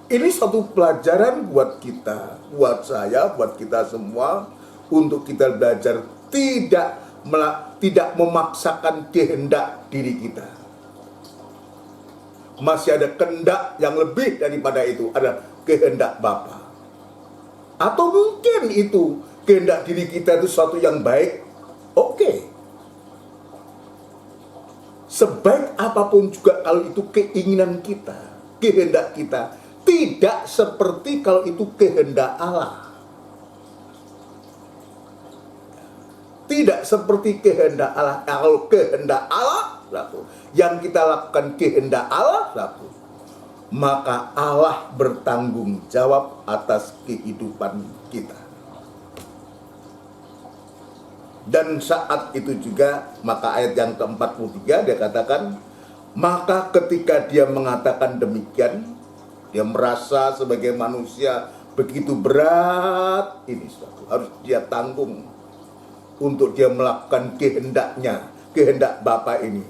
Ini satu pelajaran buat kita, buat saya, buat kita semua, untuk kita belajar tidak memaksakan kehendak diri kita. Masih ada kehendak yang lebih daripada itu, ada kehendak Bapa. Atau mungkin itu kehendak diri kita itu sesuatu yang baik, oke. Sebaik apapun juga kalau itu keinginan kita, kehendak kita, tidak seperti kalau itu kehendak Allah. Tidak seperti kehendak Allah. Kalau kehendak Allah, yang kita lakukan kehendak Allah, maka Allah bertanggung jawab atas kehidupan kita. Dan saat itu juga, maka ayat yang ke-43 dia katakan, Maka ketika dia mengatakan demikian, dia merasa sebagai manusia begitu berat ini harus dia tanggung untuk dia melakukan kehendaknya, kehendak Bapa ini.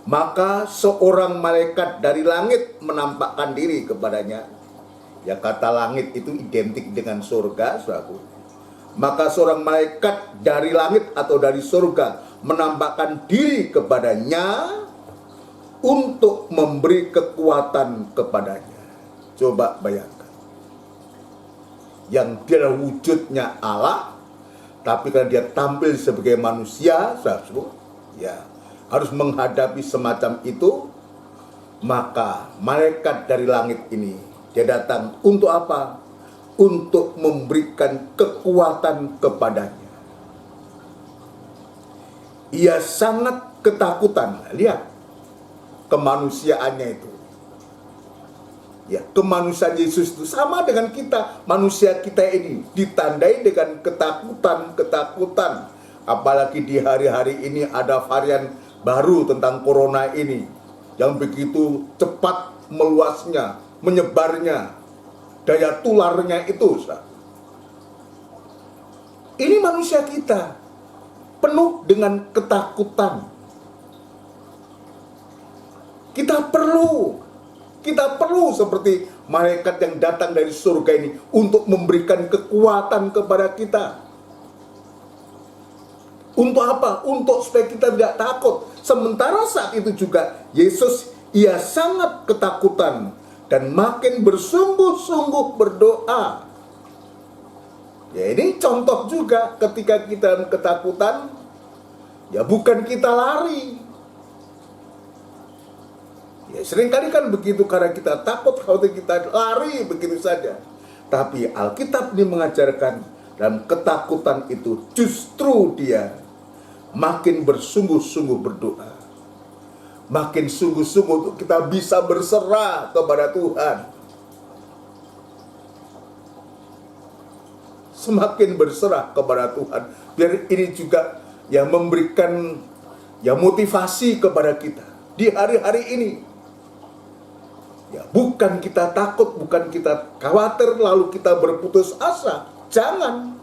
Maka seorang malaikat dari langit menampakkan diri kepadanya. Ya, kata langit itu identik dengan surga, saudaraku. Maka seorang malaikat dari langit atau dari surga menampakkan diri kepadanya untuk memberi kekuatan kepadanya. Coba bayangkan. Yang dia wujudnya Allah, tapi karena dia tampil sebagai manusia, saudaraku, ya, harus menghadapi semacam itu. Maka malaikat dari langit ini, dia datang untuk apa? Untuk memberikan kekuatan kepadanya. Ia sangat ketakutan. Lihat kemanusiaannya itu. Ya, kemanusiaan Yesus itu sama dengan kita. Manusia kita ini ditandai dengan ketakutan. Apalagi di hari-hari ini ada varian baru tentang corona ini yang begitu cepat meluasnya, menyebarnya, daya tularnya itu. Ini manusia kita penuh dengan ketakutan. Kita perlu seperti malaikat yang datang dari surga ini untuk memberikan kekuatan kepada kita. Untuk apa? Untuk supaya kita tidak takut. Sementara saat itu juga Yesus, ia sangat ketakutan dan makin bersungguh-sungguh berdoa. Ya, ini contoh juga ketika kita ketakutan, ya bukan kita lari. Ya, seringkali kan begitu, karena kita takut, kalau kita lari begitu saja. Tapi Alkitab ini mengajarkan dalam ketakutan itu justru dia makin bersungguh-sungguh berdoa. Makin sungguh-sungguh untuk kita bisa berserah kepada Tuhan. Semakin berserah kepada Tuhan. Biar ini juga yang memberikan ya motivasi kepada kita di hari-hari ini. Ya, bukan kita takut, bukan kita khawatir lalu kita berputus asa. Jangan.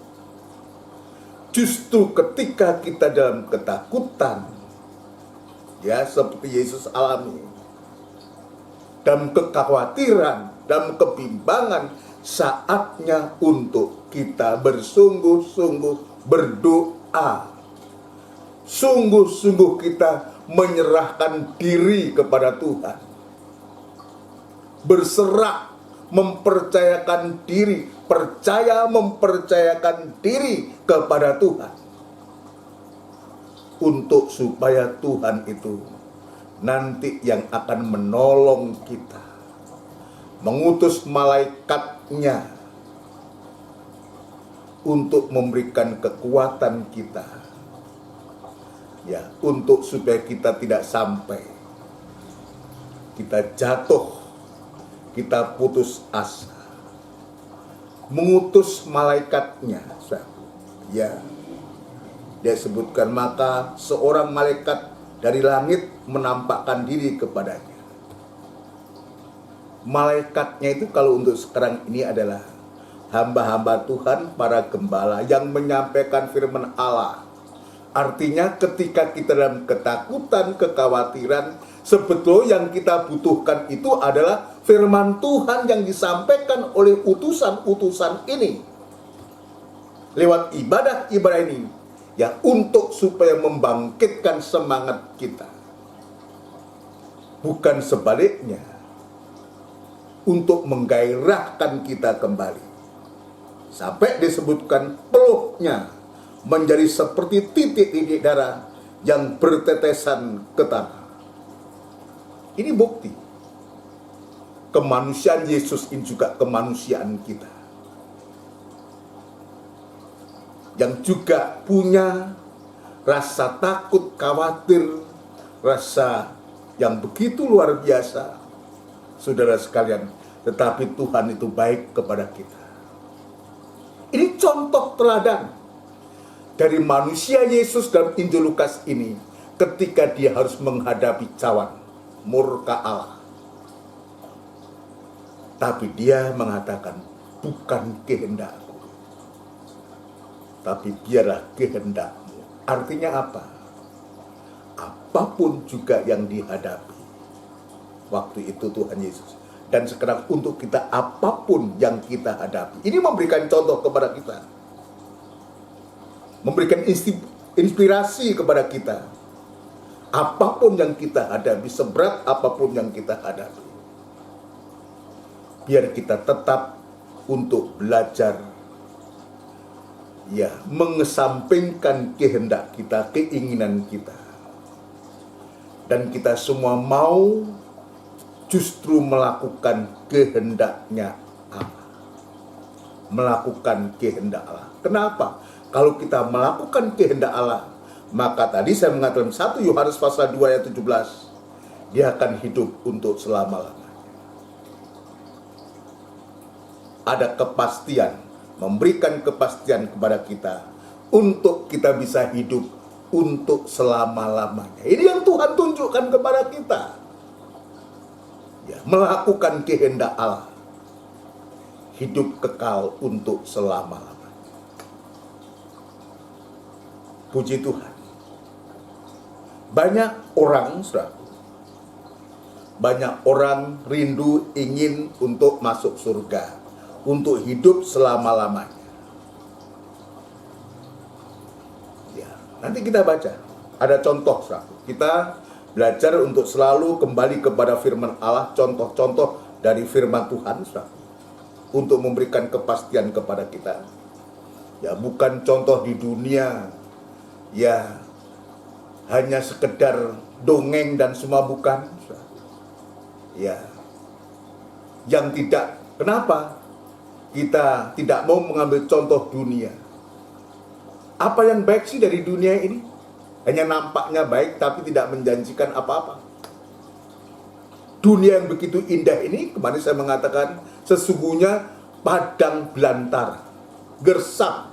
Justru ketika kita dalam ketakutan, ya seperti Yesus alami, dalam kekhawatiran, dalam kebimbangan, saatnya untuk kita bersungguh-sungguh berdoa. Sungguh-sungguh kita menyerahkan diri kepada Tuhan. Berserah, mempercayakan diri, mempercayakan diri kepada Tuhan. Untuk supaya Tuhan itu nanti yang akan menolong kita. Mengutus malaikatnya untuk memberikan kekuatan kita. Ya, untuk supaya kita tidak sampai kita jatuh, kita putus asa. Mengutus malaikatnya. Ya, dia sebutkan, maka seorang malaikat dari langit menampakkan diri kepadanya. Malaikatnya itu kalau untuk sekarang ini adalah hamba-hamba Tuhan, para gembala yang menyampaikan firman Allah. Artinya ketika kita dalam ketakutan, kekhawatiran, sebetulnya yang kita butuhkan itu adalah firman Tuhan yang disampaikan oleh utusan-utusan ini. Lewat ibadah-ibadah ini, ya, untuk supaya membangkitkan semangat kita. Bukan sebaliknya, untuk menggairahkan kita kembali. Sampai disebutkan peluknya menjadi seperti titik-titik darah yang bertetesan ke tanah. Ini bukti kemanusiaan Yesus ini juga kemanusiaan kita, yang juga punya rasa takut, khawatir, rasa yang begitu luar biasa, saudara sekalian. Tetapi Tuhan itu baik kepada kita. Ini contoh teladan dari manusia Yesus dalam Injil Lukas ini ketika dia harus menghadapi cawan. murka Allah. Tapi dia mengatakan, bukan kehendakku, tapi biarlah kehendakmu. Artinya apa? Apapun juga yang dihadapi waktu itu Tuhan Yesus. Dan sekarang untuk kita, apapun yang kita hadapi. Ini memberikan contoh kepada kita. Memberikan inspirasi kepada kita. Apapun yang kita hadapi, seberat apapun yang kita hadapi, biar kita tetap untuk belajar, ya, mengesampingkan kehendak kita, keinginan kita. Dan kita semua mau justru melakukan kehendaknya Allah. Melakukan kehendak Allah. Kenapa? Kalau kita melakukan kehendak Allah, maka tadi saya mengatakan 1 Yohanes pasal 2 ayat 17, dia akan hidup untuk selama-lamanya. Ada kepastian, memberikan kepastian kepada kita untuk kita bisa hidup untuk selama-lamanya. Ini yang Tuhan tunjukkan kepada kita. Ya, melakukan kehendak Allah, hidup kekal untuk selama-lamanya. Puji Tuhan. Banyak orang, saudaraku, banyak orang rindu ingin untuk masuk surga, untuk hidup selama-lamanya. Ya, nanti kita baca. Ada contoh, saudaraku. Kita belajar untuk selalu kembali kepada firman Allah, contoh-contoh dari firman Tuhan, saudaraku, untuk memberikan kepastian kepada kita. Ya, bukan contoh di dunia, ya, hanya sekedar dongeng dan semua, bukan. Ya, yang tidak. Kenapa kita tidak mau mengambil contoh dunia? Apa yang baik sih dari dunia ini? Hanya nampaknya baik tapi tidak menjanjikan apa-apa. Dunia yang begitu indah ini, kemarin saya mengatakan, sesungguhnya padang belantara, gersam.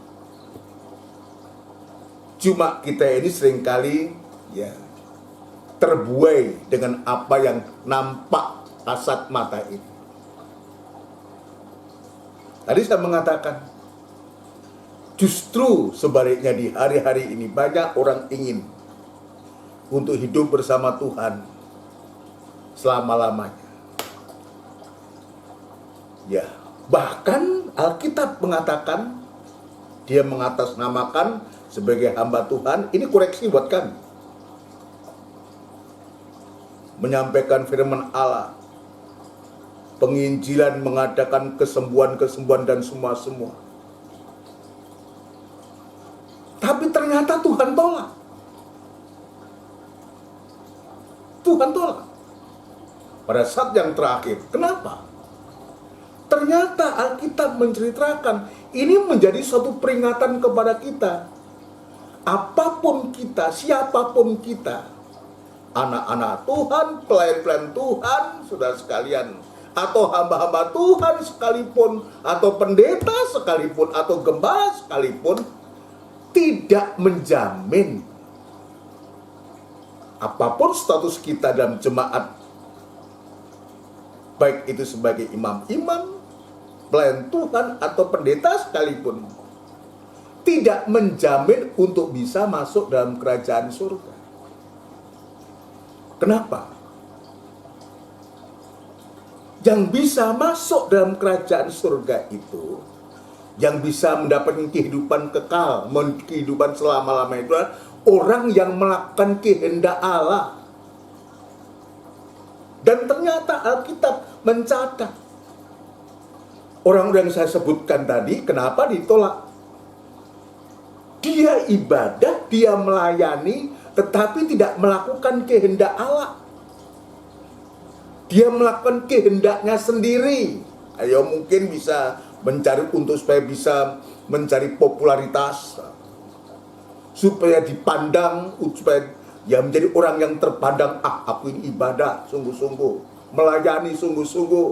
Cuma kita ini seringkali, ya, terbuai dengan apa yang nampak kasat mata ini. Tadi saya mengatakan, justru sebaliknya di hari-hari ini banyak orang ingin untuk hidup bersama Tuhan selama-lamanya. Ya, bahkan Alkitab mengatakan, dia mengatasnamakan sebagai hamba Tuhan. Ini koreksi buat kami. Menyampaikan firman Allah, penginjilan, mengadakan kesembuhan-kesembuhan dan semua-semua. Tapi ternyata Tuhan tolak. Tuhan tolak. Pada saat yang terakhir. Kenapa? Ternyata Alkitab menceritakan ini menjadi suatu peringatan kepada kita. Apapun kita, siapapun kita, anak-anak Tuhan, pelayan-pelayan Tuhan, saudara sekalian, atau hamba-hamba Tuhan sekalipun, atau pendeta sekalipun, atau gembala sekalipun, tidak menjamin apapun status kita dalam jemaat, baik itu sebagai imam-imam, pelayan Tuhan, atau pendeta sekalipun, tidak menjamin untuk bisa masuk dalam kerajaan surga. Kenapa? Yang bisa masuk dalam kerajaan surga itu, yang bisa mendapatkan kehidupan kekal, kehidupan selama-lamanya, itu adalah orang yang melakukan kehendak Allah. Dan ternyata Alkitab mencatat orang-orang yang saya sebutkan tadi, kenapa ditolak? Dia ibadah, dia melayani, tetapi tidak melakukan kehendak Allah. Dia melakukan kehendaknya sendiri. Ayo, mungkin bisa mencari untuk supaya bisa mencari popularitas, supaya dipandang, supaya ya menjadi orang yang terpandang. Aku ini ibadah sungguh-sungguh, melayani sungguh-sungguh.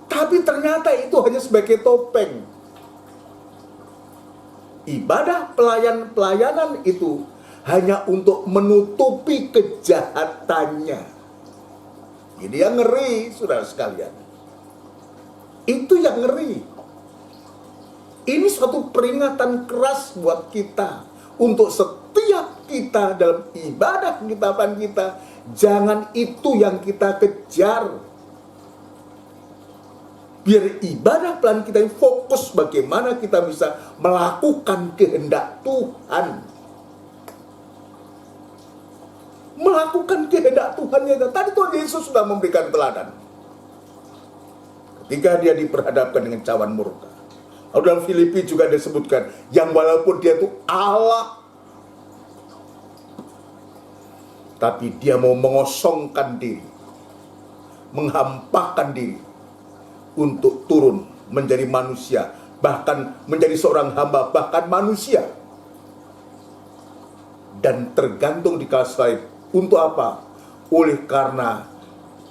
Tapi ternyata itu hanya sebagai topeng. Ibadah pelayanan itu hanya untuk menutupi kejahatannya. Ini yang ngeri, saudara sekalian. Itu yang ngeri. Ini suatu peringatan keras buat kita. Untuk setiap kita dalam ibadah kehidupan kita, jangan itu yang kita kejar. Biar ibadah pelan kita ini fokus bagaimana kita bisa melakukan kehendak Tuhan. Melakukan kehendak Tuhan. Tadi Tuhan Yesus sudah memberikan teladan. Ketika dia diperhadapkan dengan cawan murka. Lalu dalam Filipi juga disebutkan, yang walaupun dia itu Allah, tapi dia mau mengosongkan diri, menghampakan diri untuk turun menjadi manusia, bahkan menjadi seorang hamba, bahkan manusia. Dan tergantung di kayu salib. Untuk apa? Oleh karena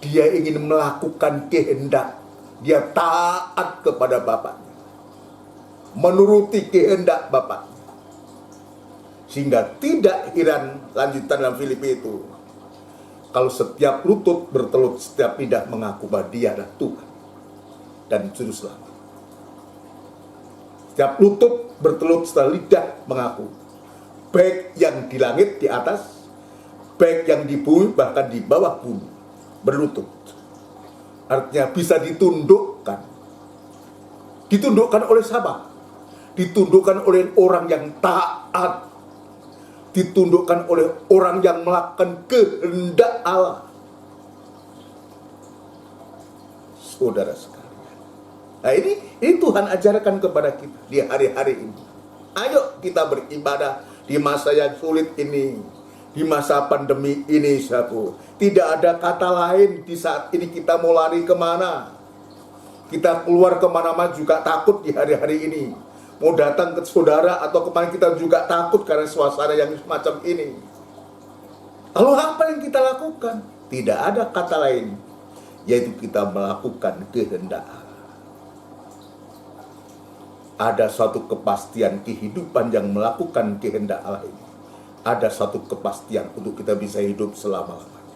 dia ingin melakukan kehendak. Dia taat kepada Bapaknya, menuruti kehendak Bapaknya. Sehingga tidak heran lanjutan dalam Filipi itu, kalau setiap lutut bertelut, setiap lidah mengaku bahwa dia adalah Tuhan dan Juru Selamat. Setiap lutut bertelut, setiap lidah mengaku, baik yang di langit di atas, baik yang di bumi, bahkan di bawah bumi, berlutut. Artinya bisa ditundukkan. Ditundukkan oleh siapa? Ditundukkan oleh orang yang taat. Ditundukkan oleh orang yang melakukan kehendak Allah. Saudara sekalian. Nah ini Tuhan ajarkan kepada kita di hari-hari ini. Ayo kita beribadah di masa yang sulit ini. Di masa pandemi ini, saudaraku, tidak ada kata lain. Di saat ini kita mau lari kemana? Kita keluar kemana-mana juga takut di hari-hari ini. Mau datang ke saudara atau kemana kita juga takut karena suasana yang semacam ini. Lalu apa yang kita lakukan? Tidak ada kata lain, yaitu kita melakukan kehendak Allah. Ada suatu kepastian kehidupan yang melakukan kehendak Allah ini. Ada satu kepastian untuk kita bisa hidup selama-lamanya.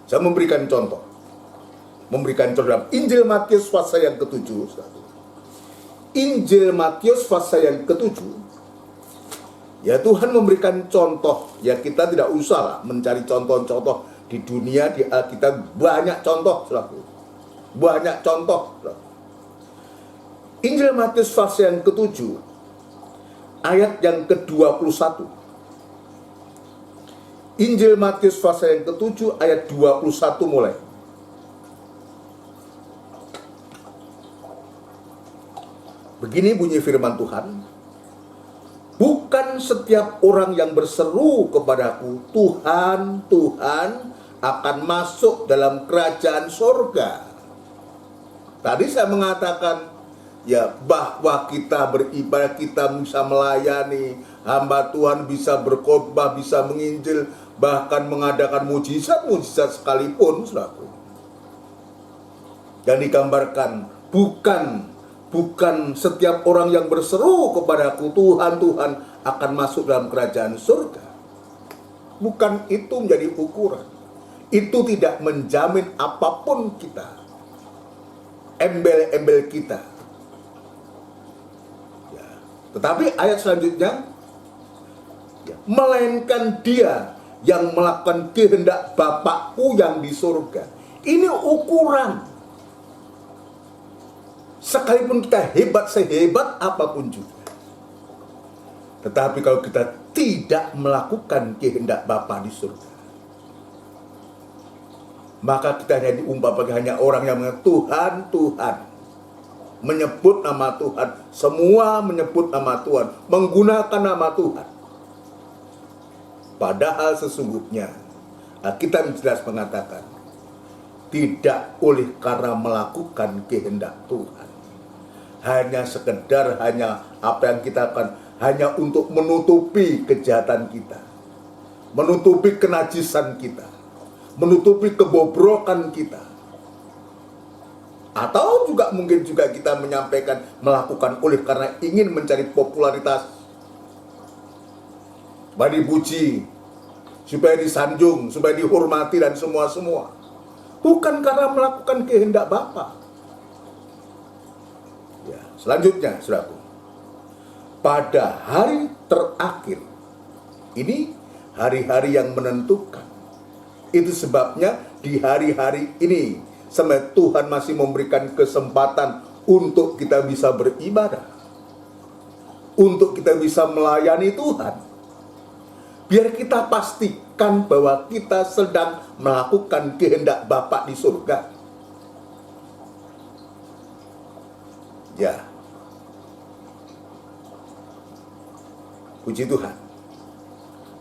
Saya memberikan contoh. Dalam Injil Matius pasal yang ke-7. Injil Matius pasal yang ke-7. Ya Tuhan memberikan contoh. Ya kita tidak usah lah mencari contoh-contoh di dunia, di Alkitab banyak contoh. Banyak contoh. Injil Matius pasal yang ke-7. Ayat yang ke-21. Injil Matius pasal yang ke-7 ayat 21 mulai. Begini bunyi firman Tuhan. Bukan setiap orang yang berseru kepadaku, Tuhan, Tuhan, akan masuk dalam kerajaan surga. Tadi saya mengatakan, ya bahwa kita beribadah, kita bisa melayani, hamba Tuhan bisa berkhotbah, bisa menginjil, bahkan mengadakan mujizat-mujizat sekalipun, saudaraku. Dan digambarkan, bukan setiap orang yang berseru kepadaku, Tuhan, Tuhan, akan masuk dalam kerajaan surga. Bukan itu menjadi ukuran. Itu tidak menjamin apapun kita, embel-embel kita. Tetapi ayat selanjutnya, melainkan dia yang melakukan kehendak Bapakku yang di surga. Ini ukuran. Sekalipun kita hebat sehebat apapun juga. Tetapi kalau kita tidak melakukan kehendak Bapa di surga, maka kita hanya diumpamakan hanya orang yang mengatakan Tuhan, Tuhan. Menyebut nama Tuhan, semua menyebut nama Tuhan, menggunakan nama Tuhan. Padahal sesungguhnya kita jelas mengatakan tidak oleh karena melakukan kehendak Tuhan, hanya sekedar apa yang kita akan hanya untuk menutupi kejahatan kita, menutupi kenajisan kita, menutupi kebobrokan kita. Atau juga mungkin juga kita menyampaikan, melakukan oleh karena ingin mencari popularitas, supaya dipuji, supaya disanjung, supaya dihormati dan semua-semua. Bukan karena melakukan kehendak Bapa. Ya, selanjutnya, saudaraku, pada hari terakhir, ini hari-hari yang menentukan. Itu sebabnya di hari-hari ini, sampai Tuhan masih memberikan kesempatan untuk kita bisa beribadah, untuk kita bisa melayani Tuhan. Biar kita pastikan bahwa kita sedang melakukan kehendak Bapa di surga. Ya. Puji Tuhan.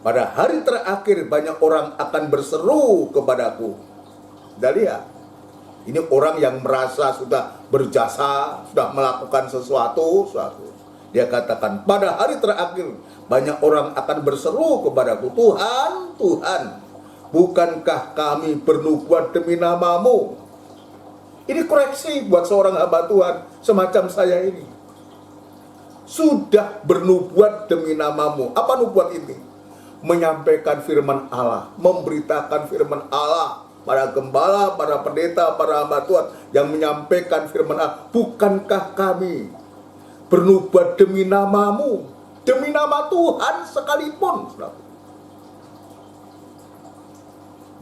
Pada hari terakhir banyak orang akan berseru kepadaku. Sudah lihat. Ini orang yang merasa sudah berjasa, sudah melakukan sesuatu. Dia katakan, pada hari terakhir banyak orang akan berseru kepadaku, Tuhan, Tuhan, bukankah kami bernubuat demi nama-Mu? Ini koreksi buat seorang hamba Tuhan semacam saya ini. Sudah bernubuat demi nama-Mu. Apa nubuat ini? Menyampaikan firman Allah, memberitakan firman Allah para gembala, para pendeta, para hamba Tuhan yang menyampaikan firman Allah. Bukankah kami bernubuat demi nama-Mu, demi nama Tuhan sekalipun,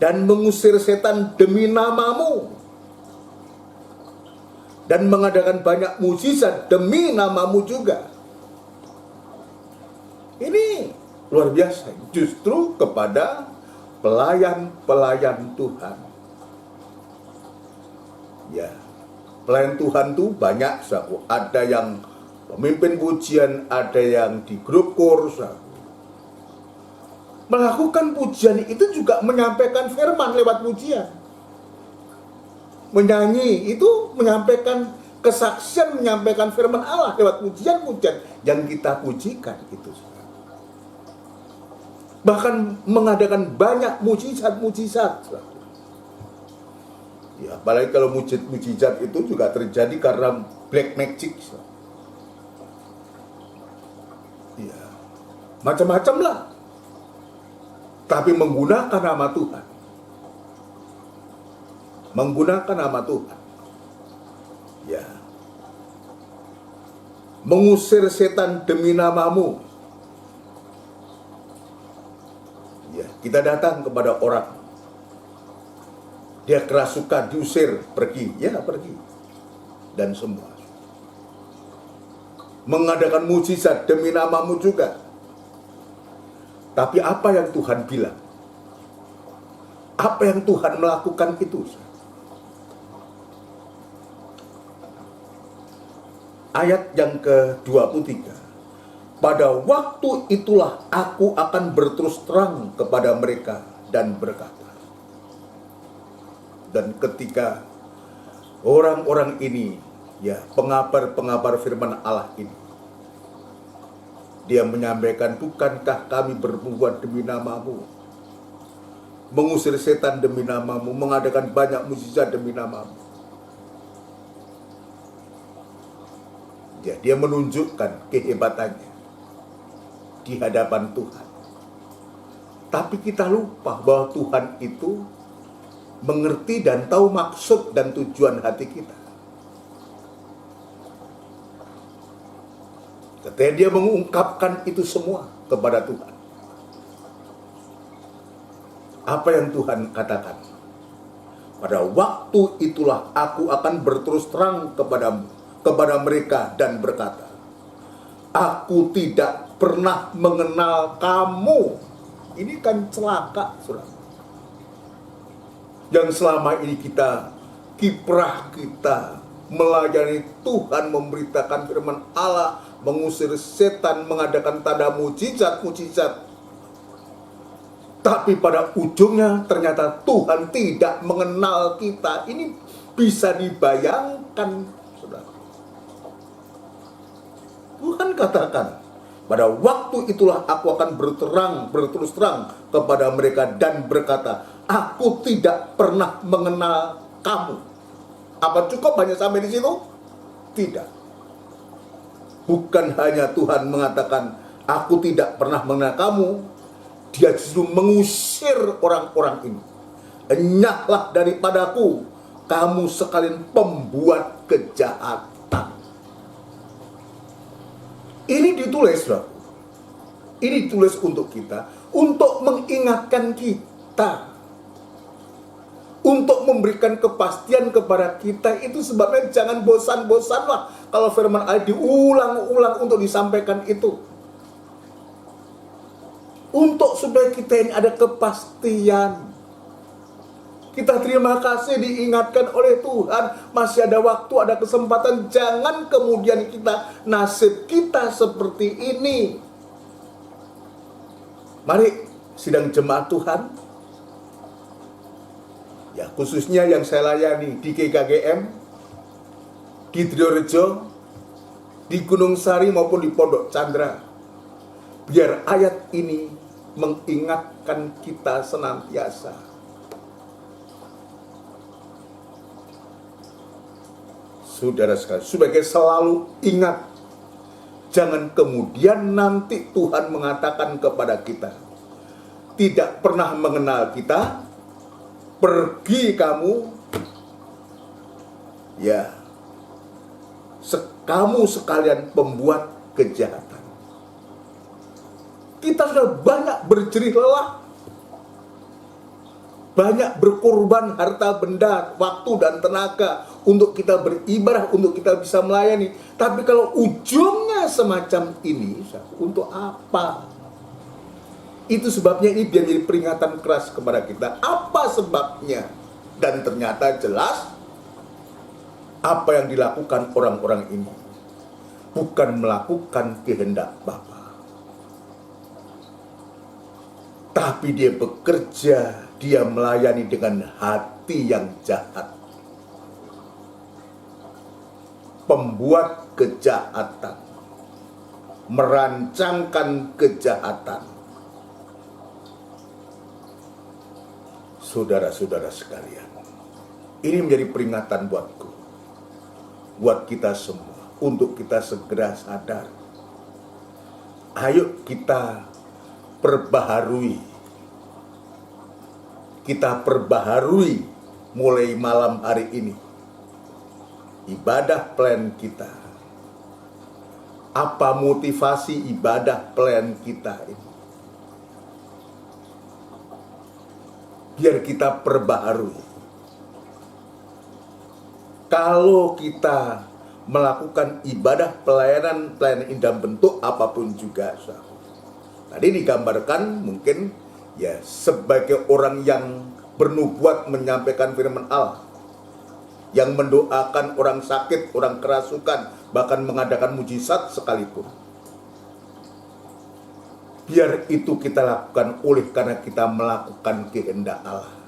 dan mengusir setan demi nama-Mu, dan mengadakan banyak mujizat demi nama-Mu juga. Ini luar biasa, justru kepada pelayan-pelayan Tuhan. Ya, pelayan Tuhan tuh banyak, sahabat. Ada yang pemimpin pujian, ada yang di grup kur, sahabat. Melakukan pujian itu juga menyampaikan firman lewat pujian. Menyanyi itu menyampaikan kesaksian, menyampaikan firman Allah lewat pujian-pujian yang kita pujikan itu. Bahkan mengadakan banyak mujizat-mujizat. Ya, apalagi kalau mujizat itu juga terjadi karena black magic. Ya, macam-macam lah. Tapi menggunakan nama Tuhan. Menggunakan nama Tuhan. Ya. Mengusir setan demi nama-Mu. Ya, kita datang kepada orang, dia kerasukan, diusir, pergi, ya pergi, dan semua. Mengadakan mujizat demi nama-Mu juga. Tapi apa yang Tuhan bilang? Apa yang Tuhan melakukan itu? Ayat yang ke-23. Pada waktu itulah aku akan berterus terang kepada mereka dan berkata. Dan ketika orang-orang ini, ya pengabar-pengabar firman Allah ini, dia menyampaikan, bukankah kami berbuat demi nama-Mu, mengusir setan demi nama-Mu, mengadakan banyak mujizat demi nama-Mu. Ya, dia menunjukkan kehebatannya di hadapan Tuhan. Tapi kita lupa bahwa Tuhan itu mengerti dan tahu maksud dan tujuan hati kita. Ketika dia mengungkapkan itu semua kepada Tuhan, apa yang Tuhan katakan? Pada waktu itulah aku akan berterus terang kepada mereka dan berkata, aku tidak pernah mengenal kamu. Ini kan celaka, saudara. Yang selama ini kiprah kita melayani Tuhan, memberitakan firman Allah, mengusir setan, mengadakan tanda mujizat-mujizat. Tapi pada ujungnya ternyata Tuhan tidak mengenal kita. Ini bisa dibayangkan, saudara. Tuhan katakan, pada waktu itulah aku akan berterus terang kepada mereka dan berkata, aku tidak pernah mengenal kamu. Apa cukup hanya sampai di situ? Tidak. Bukan hanya Tuhan mengatakan, aku tidak pernah mengenal kamu, dia justru mengusir orang-orang ini. Enyahlah daripadaku, kamu sekalian pembuat kejahatan. Ini ditulis, saudara. Ini ditulis untuk kita, untuk mengingatkan kita, untuk memberikan kepastian kepada kita. Itu sebabnya jangan bosan-bosanlah kalau firman Allah diulang-ulang untuk disampaikan itu. Untuk supaya kita ini ada kepastian. Kita terima kasih diingatkan oleh Tuhan, masih ada waktu, ada kesempatan. Jangan kemudian nasib kita seperti ini. Mari sidang jemaat Tuhan, ya khususnya yang saya layani di GKGM, di Triorejo, di Gunung Sari maupun di Pondok Chandra, biar ayat ini mengingatkan kita senantiasa. Saudara sekalian, sebagai selalu ingat, jangan kemudian nanti Tuhan mengatakan kepada kita, tidak pernah mengenal kita, pergi kamu, ya, kamu sekalian pembuat kejahatan. Kita sudah banyak berjerih lelah, banyak berkorban harta benda, waktu dan tenaga untuk kita beribadah, untuk kita bisa melayani. Tapi kalau ujungnya semacam ini, untuk apa? Itu sebabnya ini biar jadi peringatan keras kepada kita. Apa sebabnya? Dan ternyata jelas apa yang dilakukan orang-orang ini bukan melakukan kehendak Bapa, tapi dia bekerja, dia melayani dengan hati yang jahat, pembuat kejahatan, merancangkan kejahatan. Saudara-saudara sekalian, ini menjadi peringatan buatku, buat kita semua, untuk kita segera sadar. Ayo kita perbaharui, mulai malam hari ini ibadah plan kita. Apa motivasi ibadah plan kita ini? Biar kita perbaharui. Kalau kita melakukan ibadah pelayanan dalam bentuk apapun juga, tadi digambarkan mungkin ya sebagai orang yang bernubuat menyampaikan firman Allah, yang mendoakan orang sakit, orang kerasukan, bahkan mengadakan mujizat sekalipun. Biar itu kita lakukan oleh karena kita melakukan kehendak Allah.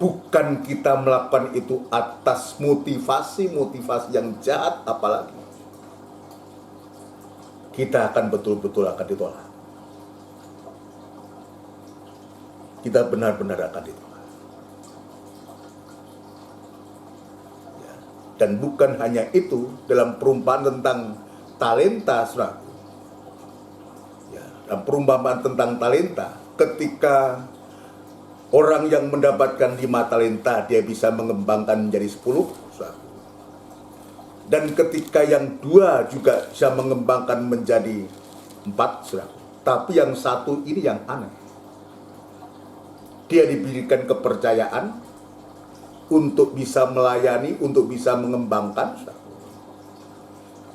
Bukan kita melakukan itu atas motivasi yang jahat, apalagi kita akan betul-betul akan ditolak. Kita benar-benar akan ditolak. Ya. Dan bukan hanya itu, dalam perumpamaan tentang talenta, saudara. Ya, dalam perumpamaan tentang talenta, ketika orang yang mendapatkan 5 talenta, dia bisa mengembangkan menjadi 10, saudara. Dan ketika yang 2 juga bisa mengembangkan menjadi 4, saudara. Tapi yang 1 ini yang aneh. Dia diberikan kepercayaan untuk bisa melayani, untuk bisa mengembangkan, saudara.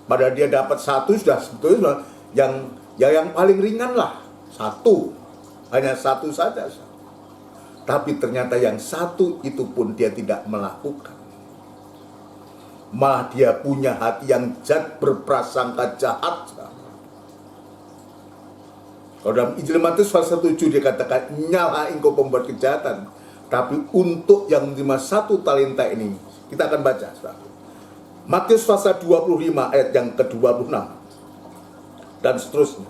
Padahal dia dapat 1 sudah sebetulnya yang paling ringan lah, 1, hanya 1 saja. Tapi ternyata yang 1 itu pun dia tidak melakukan. Malah dia punya hati yang jahat, berprasangka jahat. Kalau dalam Injil Matius pasal 7 dia katakan, nyala engkau pembuat kejahatan. Tapi untuk yang menerima 1 talenta ini, kita akan baca, saudara. Matius pasal 25 ayat yang ke-26 dan seterusnya.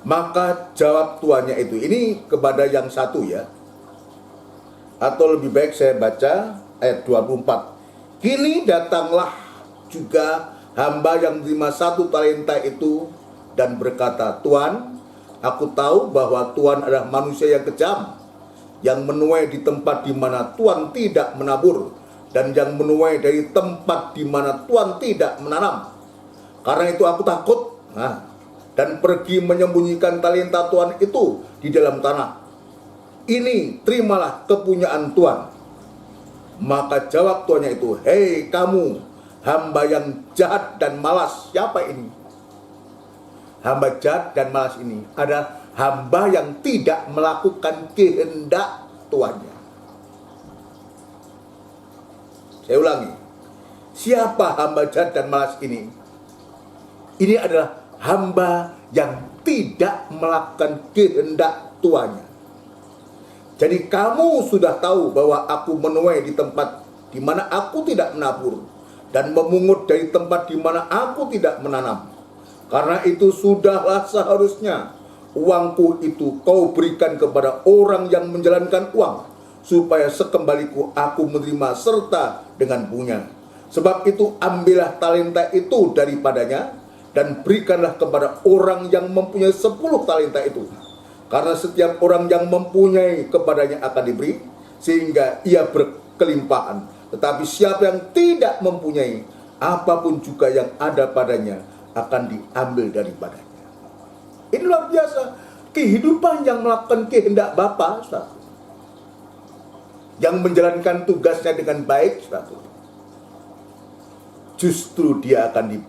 Maka jawab tuannya itu, ini kepada yang 1 ya, atau lebih baik saya baca ayat 24. Kini datanglah juga hamba yang menerima 1 talenta itu dan berkata, "Tuan, aku tahu bahwa Tuan adalah manusia yang kejam, yang menuai di tempat di mana Tuan tidak menabur, dan yang menuai dari tempat di mana Tuan tidak menanam. Karena itu aku takut, dan pergi menyembunyikan talenta Tuan itu di dalam tanah. Ini terimalah kepunyaan Tuan." Maka jawab tuannya itu, "Hei kamu, hamba yang jahat dan malas." Siapa ini? Hamba jahat dan malas ini adalah hamba yang tidak melakukan kehendak tuannya. Saya ulangi, siapa hamba jahat dan malas ini? Ini adalah hamba yang tidak melakukan kehendak tuannya. Jadi kamu sudah tahu bahwa aku menuai di tempat di mana aku tidak menabur, dan memungut dari tempat di mana aku tidak menanam. Karena itu sudahlah seharusnya uangku itu kau berikan kepada orang yang menjalankan uang, supaya sekembaliku aku menerima serta dengan punya. Sebab itu ambillah talenta itu daripadanya, dan berikanlah kepada orang yang mempunyai 10 talenta itu. Karena setiap orang yang mempunyai kepadanya akan diberi, sehingga ia berkelimpahan. Tetapi siapa yang tidak mempunyai, apapun juga yang ada padanya akan diambil daripadanya. Ini luar biasa. Kehidupan yang melakukan kehendak Bapa, saudara, yang menjalankan tugasnya dengan baik, saudara, justru dia akan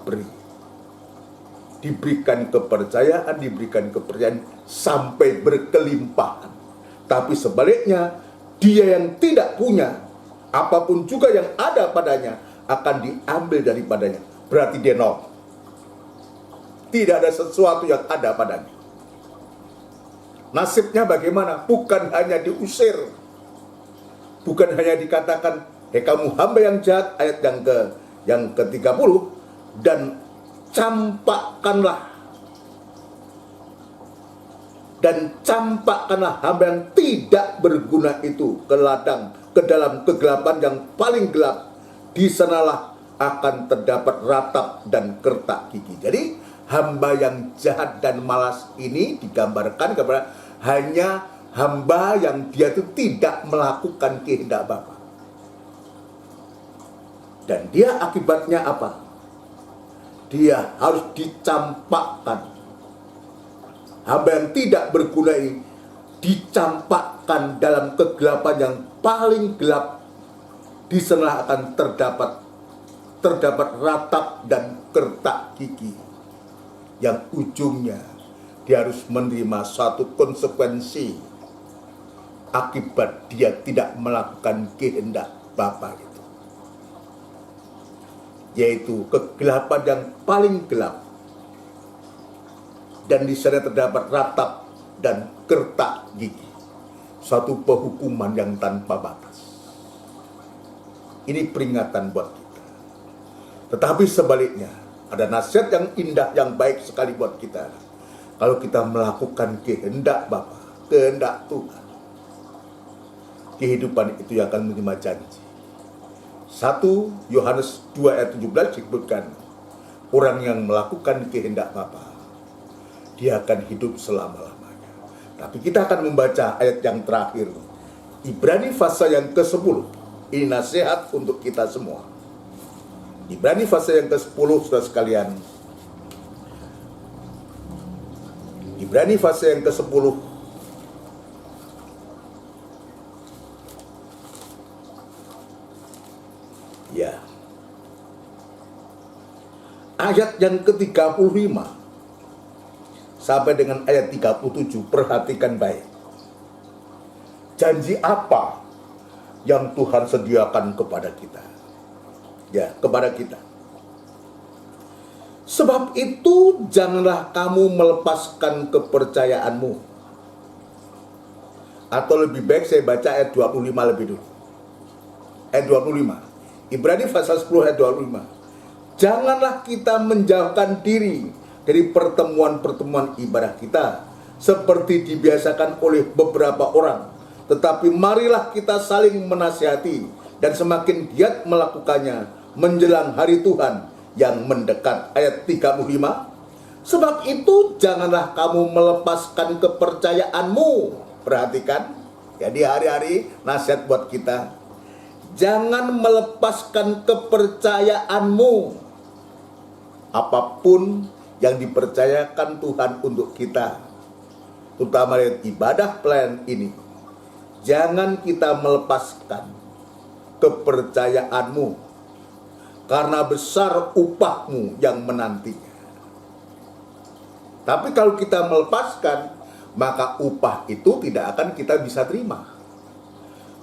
diberikan kepercayaan sampai berkelimpahan. Tapi sebaliknya, dia yang tidak punya, apapun juga yang ada padanya akan diambil daripadanya. Berarti dia nol. Tidak ada sesuatu yang ada padanya. Nasibnya bagaimana? Bukan hanya diusir, bukan hanya dikatakan, "Hei kamu hamba yang jahat," ayat yang ke-30, dan campakkanlah hamba yang tidak berguna itu ke dalam kegelapan yang paling gelap. Di sanalah akan terdapat ratap dan kertak gigi. Jadi hamba yang jahat dan malas ini digambarkan kepada hanya hamba yang dia itu tidak melakukan kehendak Bapa. Dan dia akibatnya apa? Dia harus dicampakkan. Hamba yang tidak berguna ini dicampakkan dalam kegelapan yang paling gelap. Di sana akan terdapat ratap dan kertak gigi, yang ujungnya dia harus menerima suatu konsekuensi akibat dia tidak melakukan kehendak Bapa itu, yaitu kegelapan yang paling gelap, dan di sana terdapat ratap dan kertak gigi, suatu penghukuman yang tanpa batas. Ini peringatan buat kita. Tetapi sebaliknya, ada nasihat yang indah, yang baik sekali buat kita. Kalau kita melakukan kehendak Bapa, kehendak Tuhan, kehidupan itu yang akan menerima janji. 1 Yohanes 2 ayat 17 disebutkan, orang yang melakukan kehendak Bapa, dia akan hidup selama-lamanya. Tapi kita akan membaca ayat yang terakhir, Ibrani pasal yang ke-10. Ini nasihat untuk kita semua. Ibrani pasal yang ke-10, saudara sekalian. Ibrani pasal yang ke-10 ya. Ayat yang ke-35 sampai dengan ayat 37, perhatikan baik. Janji apa yang Tuhan sediakan kepada kita? Ya, kepada kita. Sebab itu janganlah kamu melepaskan kepercayaanmu. Atau lebih baik saya baca ayat 25 lebih dulu. Ayat 25. Ibrani pasal 10 ayat 25. Janganlah kita menjauhkan diri dari pertemuan-pertemuan ibadah kita, seperti dibiasakan oleh beberapa orang. Tetapi marilah kita saling menasihati, dan semakin giat melakukannya menjelang hari Tuhan yang mendekat. Ayat 35. Sebab itu janganlah kamu melepaskan kepercayaanmu. Perhatikan, jadi hari-hari nasihat buat kita. Jangan melepaskan kepercayaanmu. Apapun yang dipercayakan Tuhan untuk kita, terutama ibadah pelayanan ini, jangan kita melepaskan kepercayaanmu, karena besar upahmu yang menantinya. Tapi kalau kita melepaskan, maka upah itu tidak akan kita bisa terima.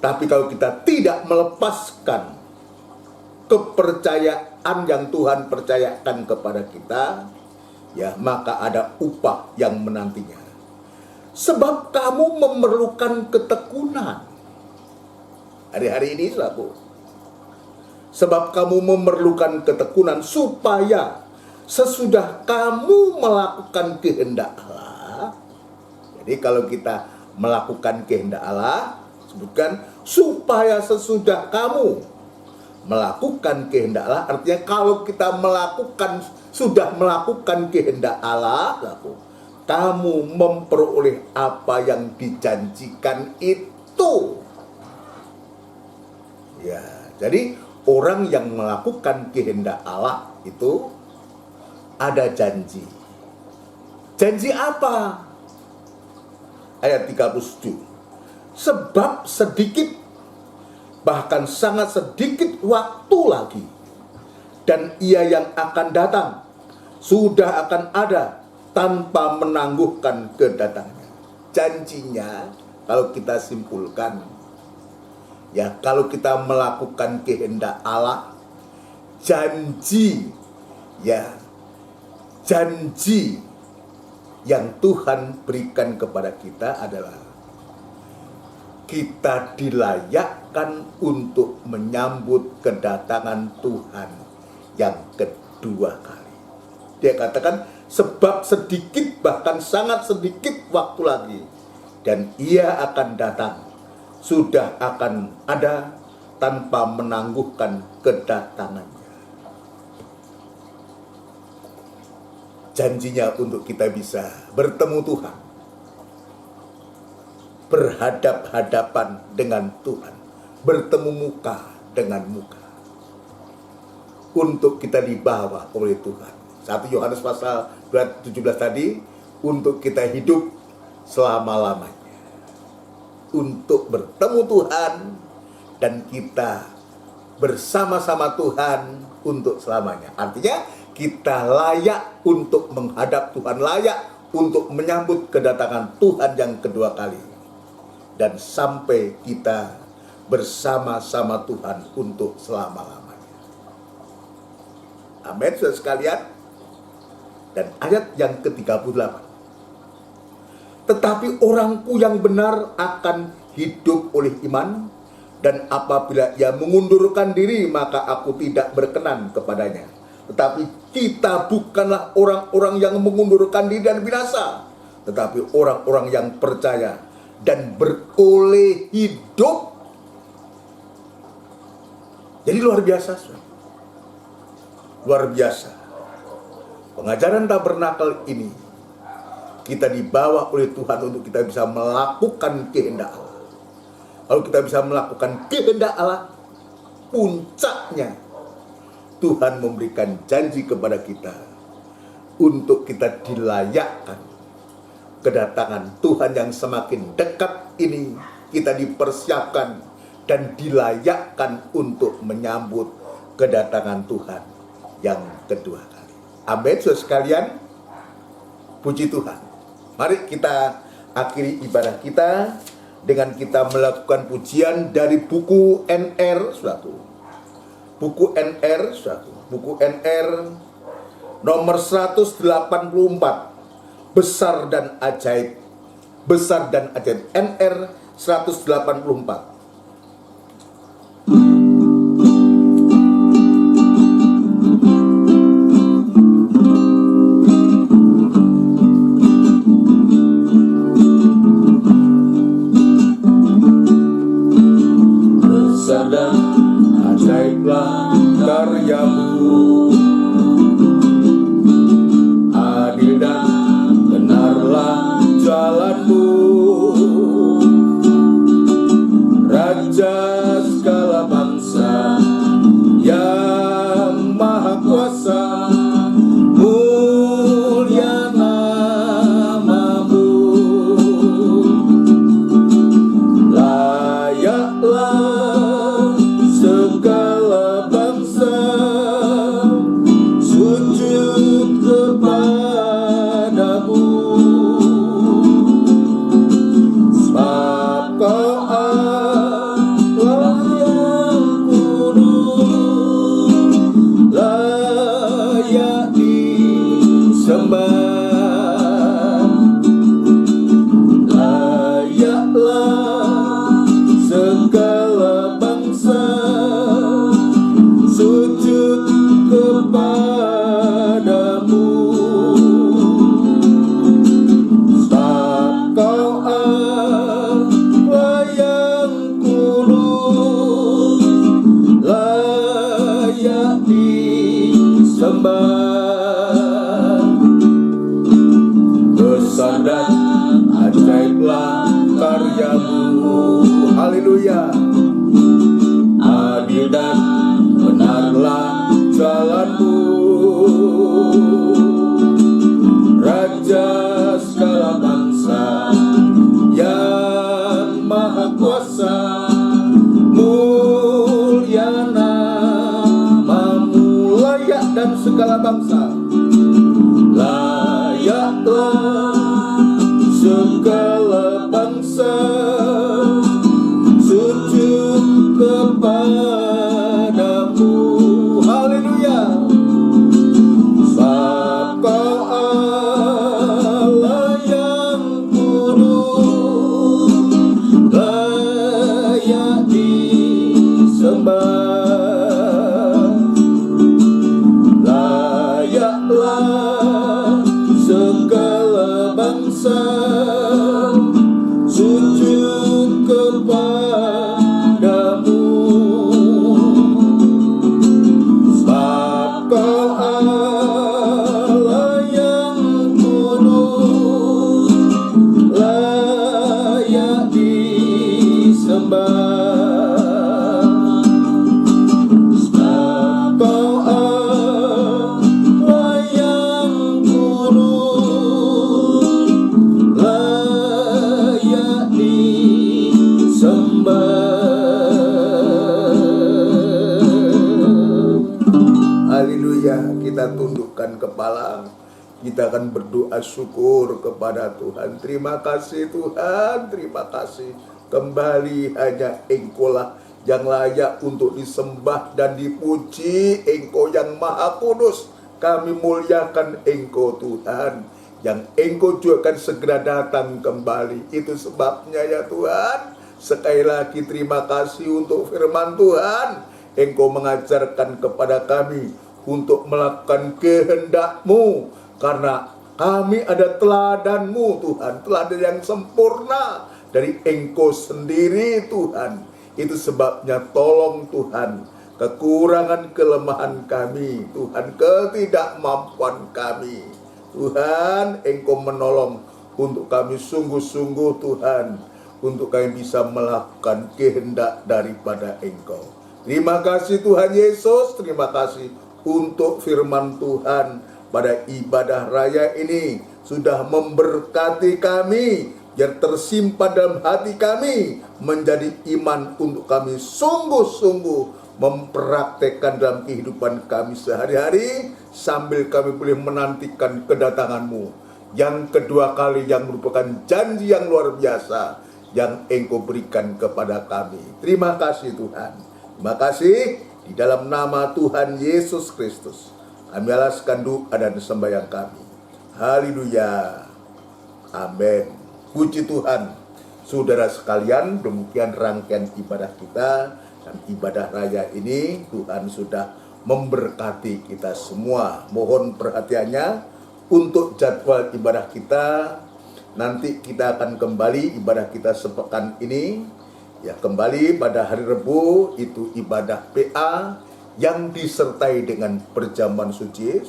Tapi kalau kita tidak melepaskan kepercayaan yang Tuhan percayakan kepada kita, ya, maka ada upah yang menantinya. Sebab kamu memerlukan ketekunan. Hari-hari ini, saudaraku, sebab kamu memerlukan ketekunan supaya sesudah kamu melakukan kehendak Allah. Jadi kalau kita melakukan kehendak Allah, sebutkan supaya sesudah kamu melakukan kehendak Allah. Artinya kalau kita sudah melakukan kehendak Allah, kamu memperoleh apa yang dijanjikan itu. Ya, jadi orang yang melakukan kehendak Allah itu ada janji. Janji apa? Ayat 37. Sebab sedikit, bahkan sangat sedikit waktu lagi, dan Ia yang akan datang sudah akan ada tanpa menangguhkan kedatangannya. Janjinya, kalau kita simpulkan, ya, kalau kita melakukan kehendak Allah, janji, ya, janji yang Tuhan berikan kepada kita adalah kita dilayakkan untuk menyambut kedatangan Tuhan yang kedua kali. Dia katakan, sebab sedikit, bahkan sangat sedikit waktu lagi, dan Ia akan datang, sudah akan ada tanpa menangguhkan kedatangannya. Janjinya untuk kita bisa bertemu Tuhan, berhadap-hadapan dengan Tuhan, bertemu muka dengan muka, untuk kita dibawa oleh Tuhan. 1 Yohanes pasal 17 tadi, untuk kita hidup selama-lamanya, untuk bertemu Tuhan dan kita bersama-sama Tuhan untuk selamanya. Artinya kita layak untuk menghadap Tuhan, layak untuk menyambut kedatangan Tuhan yang kedua kali, dan sampai kita bersama-sama Tuhan untuk selama-lamanya. Amin, saudara sekalian. Dan ayat yang ke-38. Tetapi orangku yang benar akan hidup oleh iman, dan apabila ia mengundurkan diri, maka aku tidak berkenan kepadanya. Tetapi kita bukanlah orang-orang yang mengundurkan diri dan binasa, tetapi orang-orang yang percaya dan beroleh hidup. Jadi luar biasa, luar biasa. Pengajaran tabernakel ini, kita dibawa oleh Tuhan untuk kita bisa melakukan kehendak Allah. Kalau kita bisa melakukan kehendak Allah, puncaknya Tuhan memberikan janji kepada kita untuk kita dilayakkan kedatangan Tuhan yang semakin dekat ini. Kita dipersiapkan dan dilayakkan untuk menyambut kedatangan Tuhan yang kedua kali. Amin, saudara sekalian. Puji Tuhan. Mari kita akhiri ibadah kita dengan kita melakukan pujian dari buku NR, suatu. Buku NR, suatu. Buku NR nomor 184. Besar dan ajaib. Besar dan ajaib. NR 184. Karyamu adil bangsa, yang maha kuasa, mulia namamu, layak dan segala bangsa, layaklah segala bangsa sujud kepadamu. Haleluya. Sebab Kau Allah yang kudus, layak disembah, layaklah segala bangsa sujud kepadamu. Sebab Kau Allah yang kudus, layak disembah. Sebab Kau Allah yang kudus, layak disembah. Haleluya. Kita tundukkan kepala, kita akan berdoa syukur kepada Tuhan. Terima kasih Tuhan, terima kasih. Kembali hanya Engkau-lah yang layak untuk disembah dan dipuji. Engkau yang maha kudus, kami muliakan Engkau Tuhan, yang Engkau juga akan segera datang kembali. Itu sebabnya ya Tuhan, sekali lagi terima kasih untuk firman Tuhan. Engkau mengajarkan kepada kami untuk melakukan kehendak-Mu, karena kami ada teladan-Mu Tuhan, teladan yang sempurna dari Engkau sendiri Tuhan. Itu sebabnya tolong Tuhan kekurangan kelemahan kami, Tuhan ketidakmampuan kami, Tuhan Engkau menolong untuk kami sungguh-sungguh Tuhan, untuk kami bisa melakukan kehendak daripada Engkau. Terima kasih Tuhan Yesus, terima kasih untuk firman Tuhan pada ibadah raya ini sudah memberkati kami, biar tersimpan dalam hati kami menjadi iman untuk kami sungguh-sungguh mempraktekkan dalam kehidupan kami sehari-hari, sambil kami boleh menantikan kedatangan-Mu yang kedua kali, yang merupakan janji yang luar biasa yang Engkau berikan kepada kami. Terima kasih Tuhan, terima kasih. Di dalam nama Tuhan Yesus Kristus kami alaskan doa dan sembahyang kami. Haleluya, amin. Puji Tuhan. Saudara sekalian, demikian rangkaian ibadah kita. Dan ibadah raya ini Tuhan sudah memberkati kita semua. Mohon perhatiannya untuk jadwal ibadah kita. Nanti kita akan kembali ibadah kita sepekan ini, ya, kembali pada hari Rebu itu ibadah PA yang disertai dengan perjamuan suci,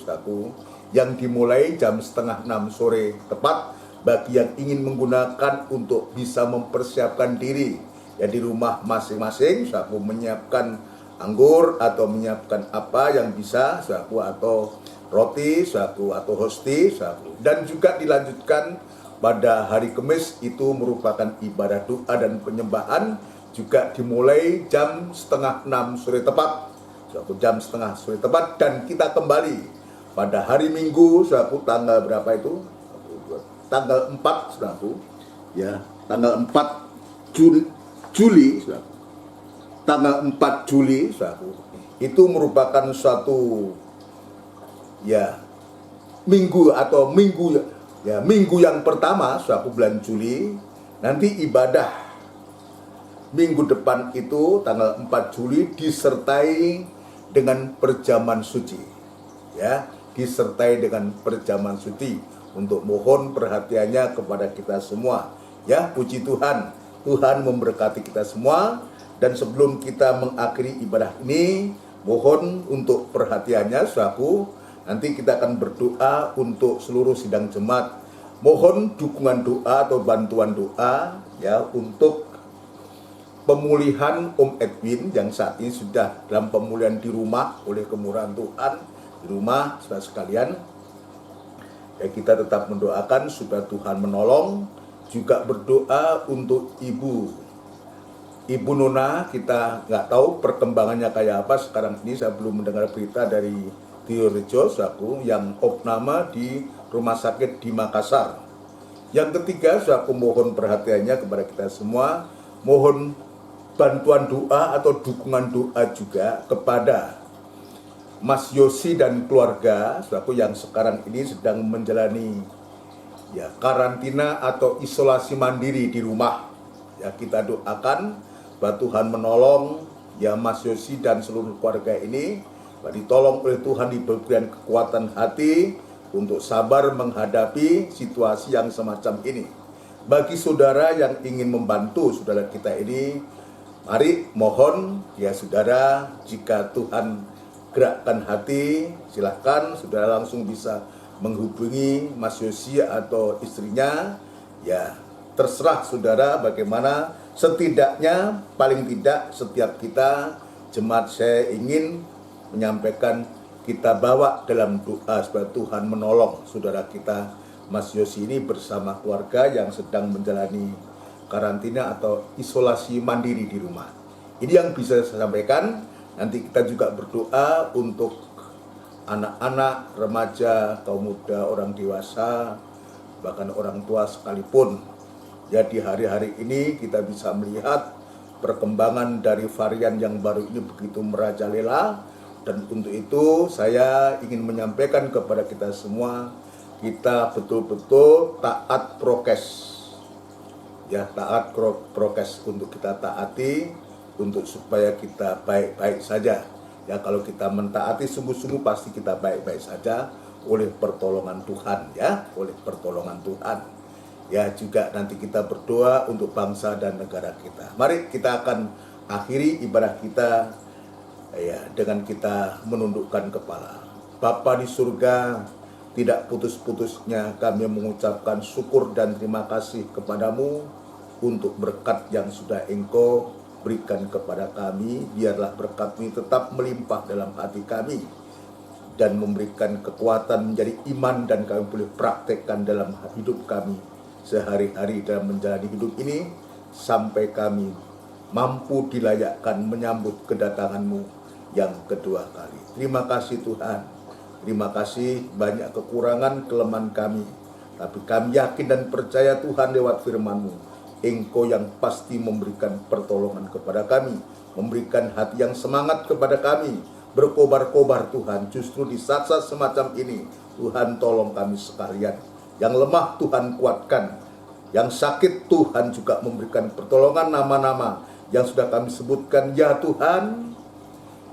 yang dimulai jam 5:30 sore tepat. Bagi yang ingin menggunakan untuk bisa mempersiapkan diri ya di rumah masing-masing, menyiapkan anggur atau menyiapkan apa yang bisa, atau roti, atau hosti, dan juga dilanjutkan pada hari Kamis itu merupakan ibadah doa dan penyembahan, juga dimulai jam 5:30 sore tepat, jam 5:30 sore tepat, dan kita kembali pada hari Minggu, tanggal berapa itu? Tanggal 4, ya, tanggal 4 Juli, tanggal 4 Juli, itu merupakan suatu ya minggu atau minggu yang pertama bulan Juli. Nanti ibadah minggu depan itu tanggal 4 Juli disertai dengan perjamuan suci, ya, disertai dengan perjamuan suci. Untuk mohon perhatiannya kepada kita semua, ya. Puji Tuhan, Tuhan memberkati kita semua. Dan sebelum kita mengakhiri ibadah ini, mohon untuk perhatiannya, nanti kita akan berdoa untuk seluruh sidang jemaat. Mohon dukungan doa atau bantuan doa, ya, untuk pemulihan Om Edwin yang saat ini sudah dalam pemulihan di rumah oleh kemurahan Tuhan di rumah, saudara sekalian. Ya, kita tetap mendoakan supaya Tuhan menolong, juga berdoa untuk Ibu Nona. Kita nggak tahu perkembangannya kayak apa sekarang ini. Saya belum mendengar berita dari Tio Rejo Saku yang opname di rumah sakit di Makassar. Yang ketiga, saya mohon perhatiannya kepada kita semua, mohon bantuan doa atau dukungan doa juga kepada Mas Yosi dan keluarga, saudaraku, yang sekarang ini sedang menjalani karantina atau isolasi mandiri di rumah. Kita doakan bahwa Tuhan menolong Mas Yosi dan seluruh keluarga ini, ditolong oleh Tuhan, diberikan kekuatan hati untuk sabar menghadapi situasi yang semacam ini. Bagi saudara yang ingin membantu saudara kita ini, mari mohon saudara, jika Tuhan gerakkan hati, silahkan saudara langsung bisa menghubungi Mas Yosi atau istrinya. Terserah saudara bagaimana. Setidaknya, paling tidak setiap kita jemaat, saya ingin menyampaikan, kita bawa dalam doa supaya Tuhan menolong saudara kita Mas Yosi ini bersama keluarga yang sedang menjalani karantina atau isolasi mandiri di rumah. Ini yang bisa saya sampaikan. Nanti kita juga berdoa untuk anak-anak, remaja, kaum muda, orang dewasa, bahkan orang tua sekalipun. Di hari-hari ini kita bisa melihat perkembangan dari varian yang baru ini begitu merajalela. Dan untuk itu saya ingin menyampaikan kepada kita semua, kita betul-betul taat prokes. Taat prokes untuk kita taati, untuk supaya kita baik-baik saja. Kalau kita mentaati sungguh-sungguh pasti kita baik-baik saja oleh pertolongan Tuhan, oleh pertolongan Tuhan. Juga nanti kita berdoa untuk bangsa dan negara kita. Mari kita akan akhiri ibadah kita dengan kita menundukkan kepala. Bapa di surga, tidak putus-putusnya kami mengucapkan syukur dan terima kasih kepadamu untuk berkat yang sudah Engkau berikan kepada kami. Biarlah berkat ini tetap melimpah dalam hati kami dan memberikan kekuatan menjadi iman, dan kami boleh praktekkan dalam hidup kami sehari-hari dalam menjalani hidup ini, sampai kami mampu dilayakkan menyambut kedatangan-Mu yang kedua kali. Terima kasih Tuhan. Terima kasih, banyak kekurangan, kelemahan kami, tapi kami yakin dan percaya Tuhan lewat firman-Mu, Engkau yang pasti memberikan pertolongan kepada kami, memberikan hati yang semangat kepada kami, berkobar-kobar Tuhan. Justru di saat-saat semacam ini, Tuhan tolong kami sekalian. Yang lemah Tuhan kuatkan, yang sakit Tuhan juga memberikan pertolongan. Nama-nama yang sudah kami sebutkan, Tuhan,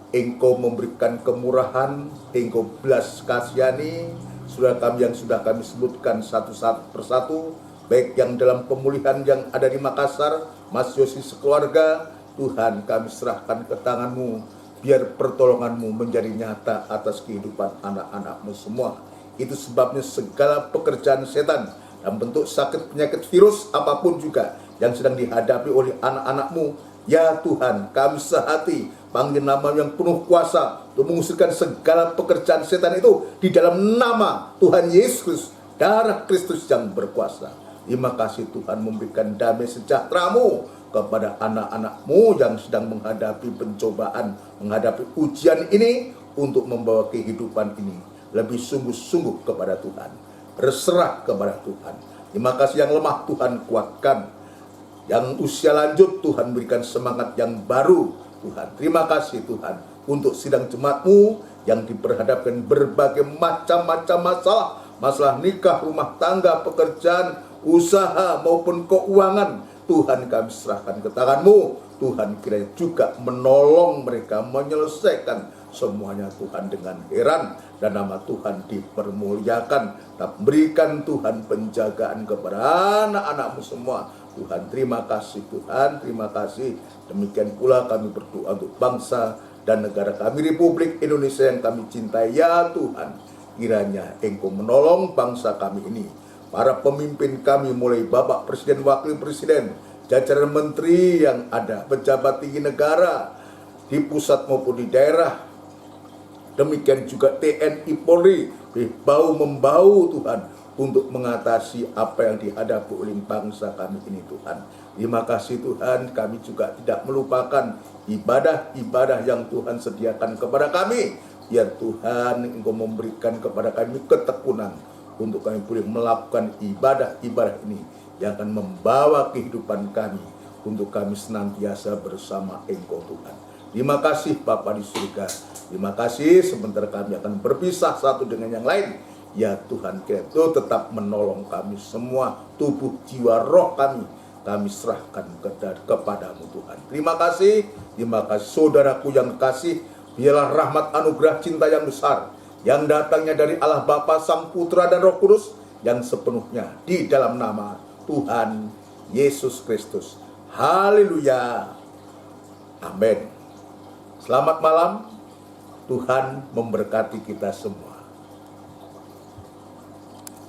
Engkau memberikan kemurahan, Engkau belas kasihani saudara kami yang sudah kami sebutkan satu persatu, baik yang dalam pemulihan yang ada di Makassar, Mas Yosi sekeluarga. Tuhan, kami serahkan ke tangan-Mu, biar pertolongan-Mu menjadi nyata atas kehidupan anak-anak-Mu semua. Itu sebabnya segala pekerjaan setan dalam bentuk sakit, penyakit, virus, apapun juga yang sedang dihadapi oleh anak-anak-Mu, Tuhan, kami sehati panggil nama yang penuh kuasa untuk mengusirkan segala pekerjaan setan itu di dalam nama Tuhan Yesus, darah Kristus yang berkuasa. Terima kasih Tuhan, memberikan damai sejahtera-Mu kepada anak-anak-Mu yang sedang menghadapi pencobaan, menghadapi ujian ini, untuk membawa kehidupan ini lebih sungguh-sungguh kepada Tuhan, berserah kepada Tuhan. Terima kasih, yang lemah Tuhan kuatkan, yang usia lanjut Tuhan berikan semangat yang baru Tuhan. Terima kasih Tuhan untuk sidang jemaat-Mu yang diperhadapkan berbagai macam-macam masalah nikah, rumah tangga, pekerjaan, usaha maupun keuangan. Tuhan, kami serahkan ke tangan-Mu. Tuhan, kiranya juga menolong mereka menyelesaikan semuanya Tuhan dengan heran, dan nama Tuhan dipermuliakan. Tak berikan Tuhan penjagaan kepada anak-anak-Mu semua. Tuhan, terima kasih Tuhan, terima kasih. Demikian pula kami berdoa untuk bangsa dan negara kami, Republik Indonesia yang kami cintai. Tuhan, kiranya Engkau menolong bangsa kami ini, para pemimpin kami, mulai Bapak Presiden, Wakil Presiden, jajaran menteri yang ada, pejabat tinggi negara di pusat maupun di daerah. Demikian juga TNI Polri, bau-membau Tuhan untuk mengatasi apa yang dihadapi oleh bangsa kami ini Tuhan. Terima kasih Tuhan, kami juga tidak melupakan ibadah-ibadah yang Tuhan sediakan kepada kami. Ya Tuhan, Engkau memberikan kepada kami ketekunan untuk kami boleh melakukan ibadah-ibadah ini yang akan membawa kehidupan kami untuk kami senantiasa bersama Engkau Tuhan. Terima kasih Bapa di surga. Terima kasih, sebentar kami akan berpisah satu dengan yang lain. Ya Tuhan, Kau tetap menolong kami semua, tubuh, jiwa, roh kami serahkan kepadamu Tuhan. Terima kasih saudaraku yang kasih. Biarlah rahmat anugerah cinta yang besar yang datangnya dari Allah Bapa, Sang Putra dan Roh Kudus yang sepenuhnya di dalam nama Tuhan Yesus Kristus. Haleluya. Amin. Selamat malam. Tuhan memberkati kita semua.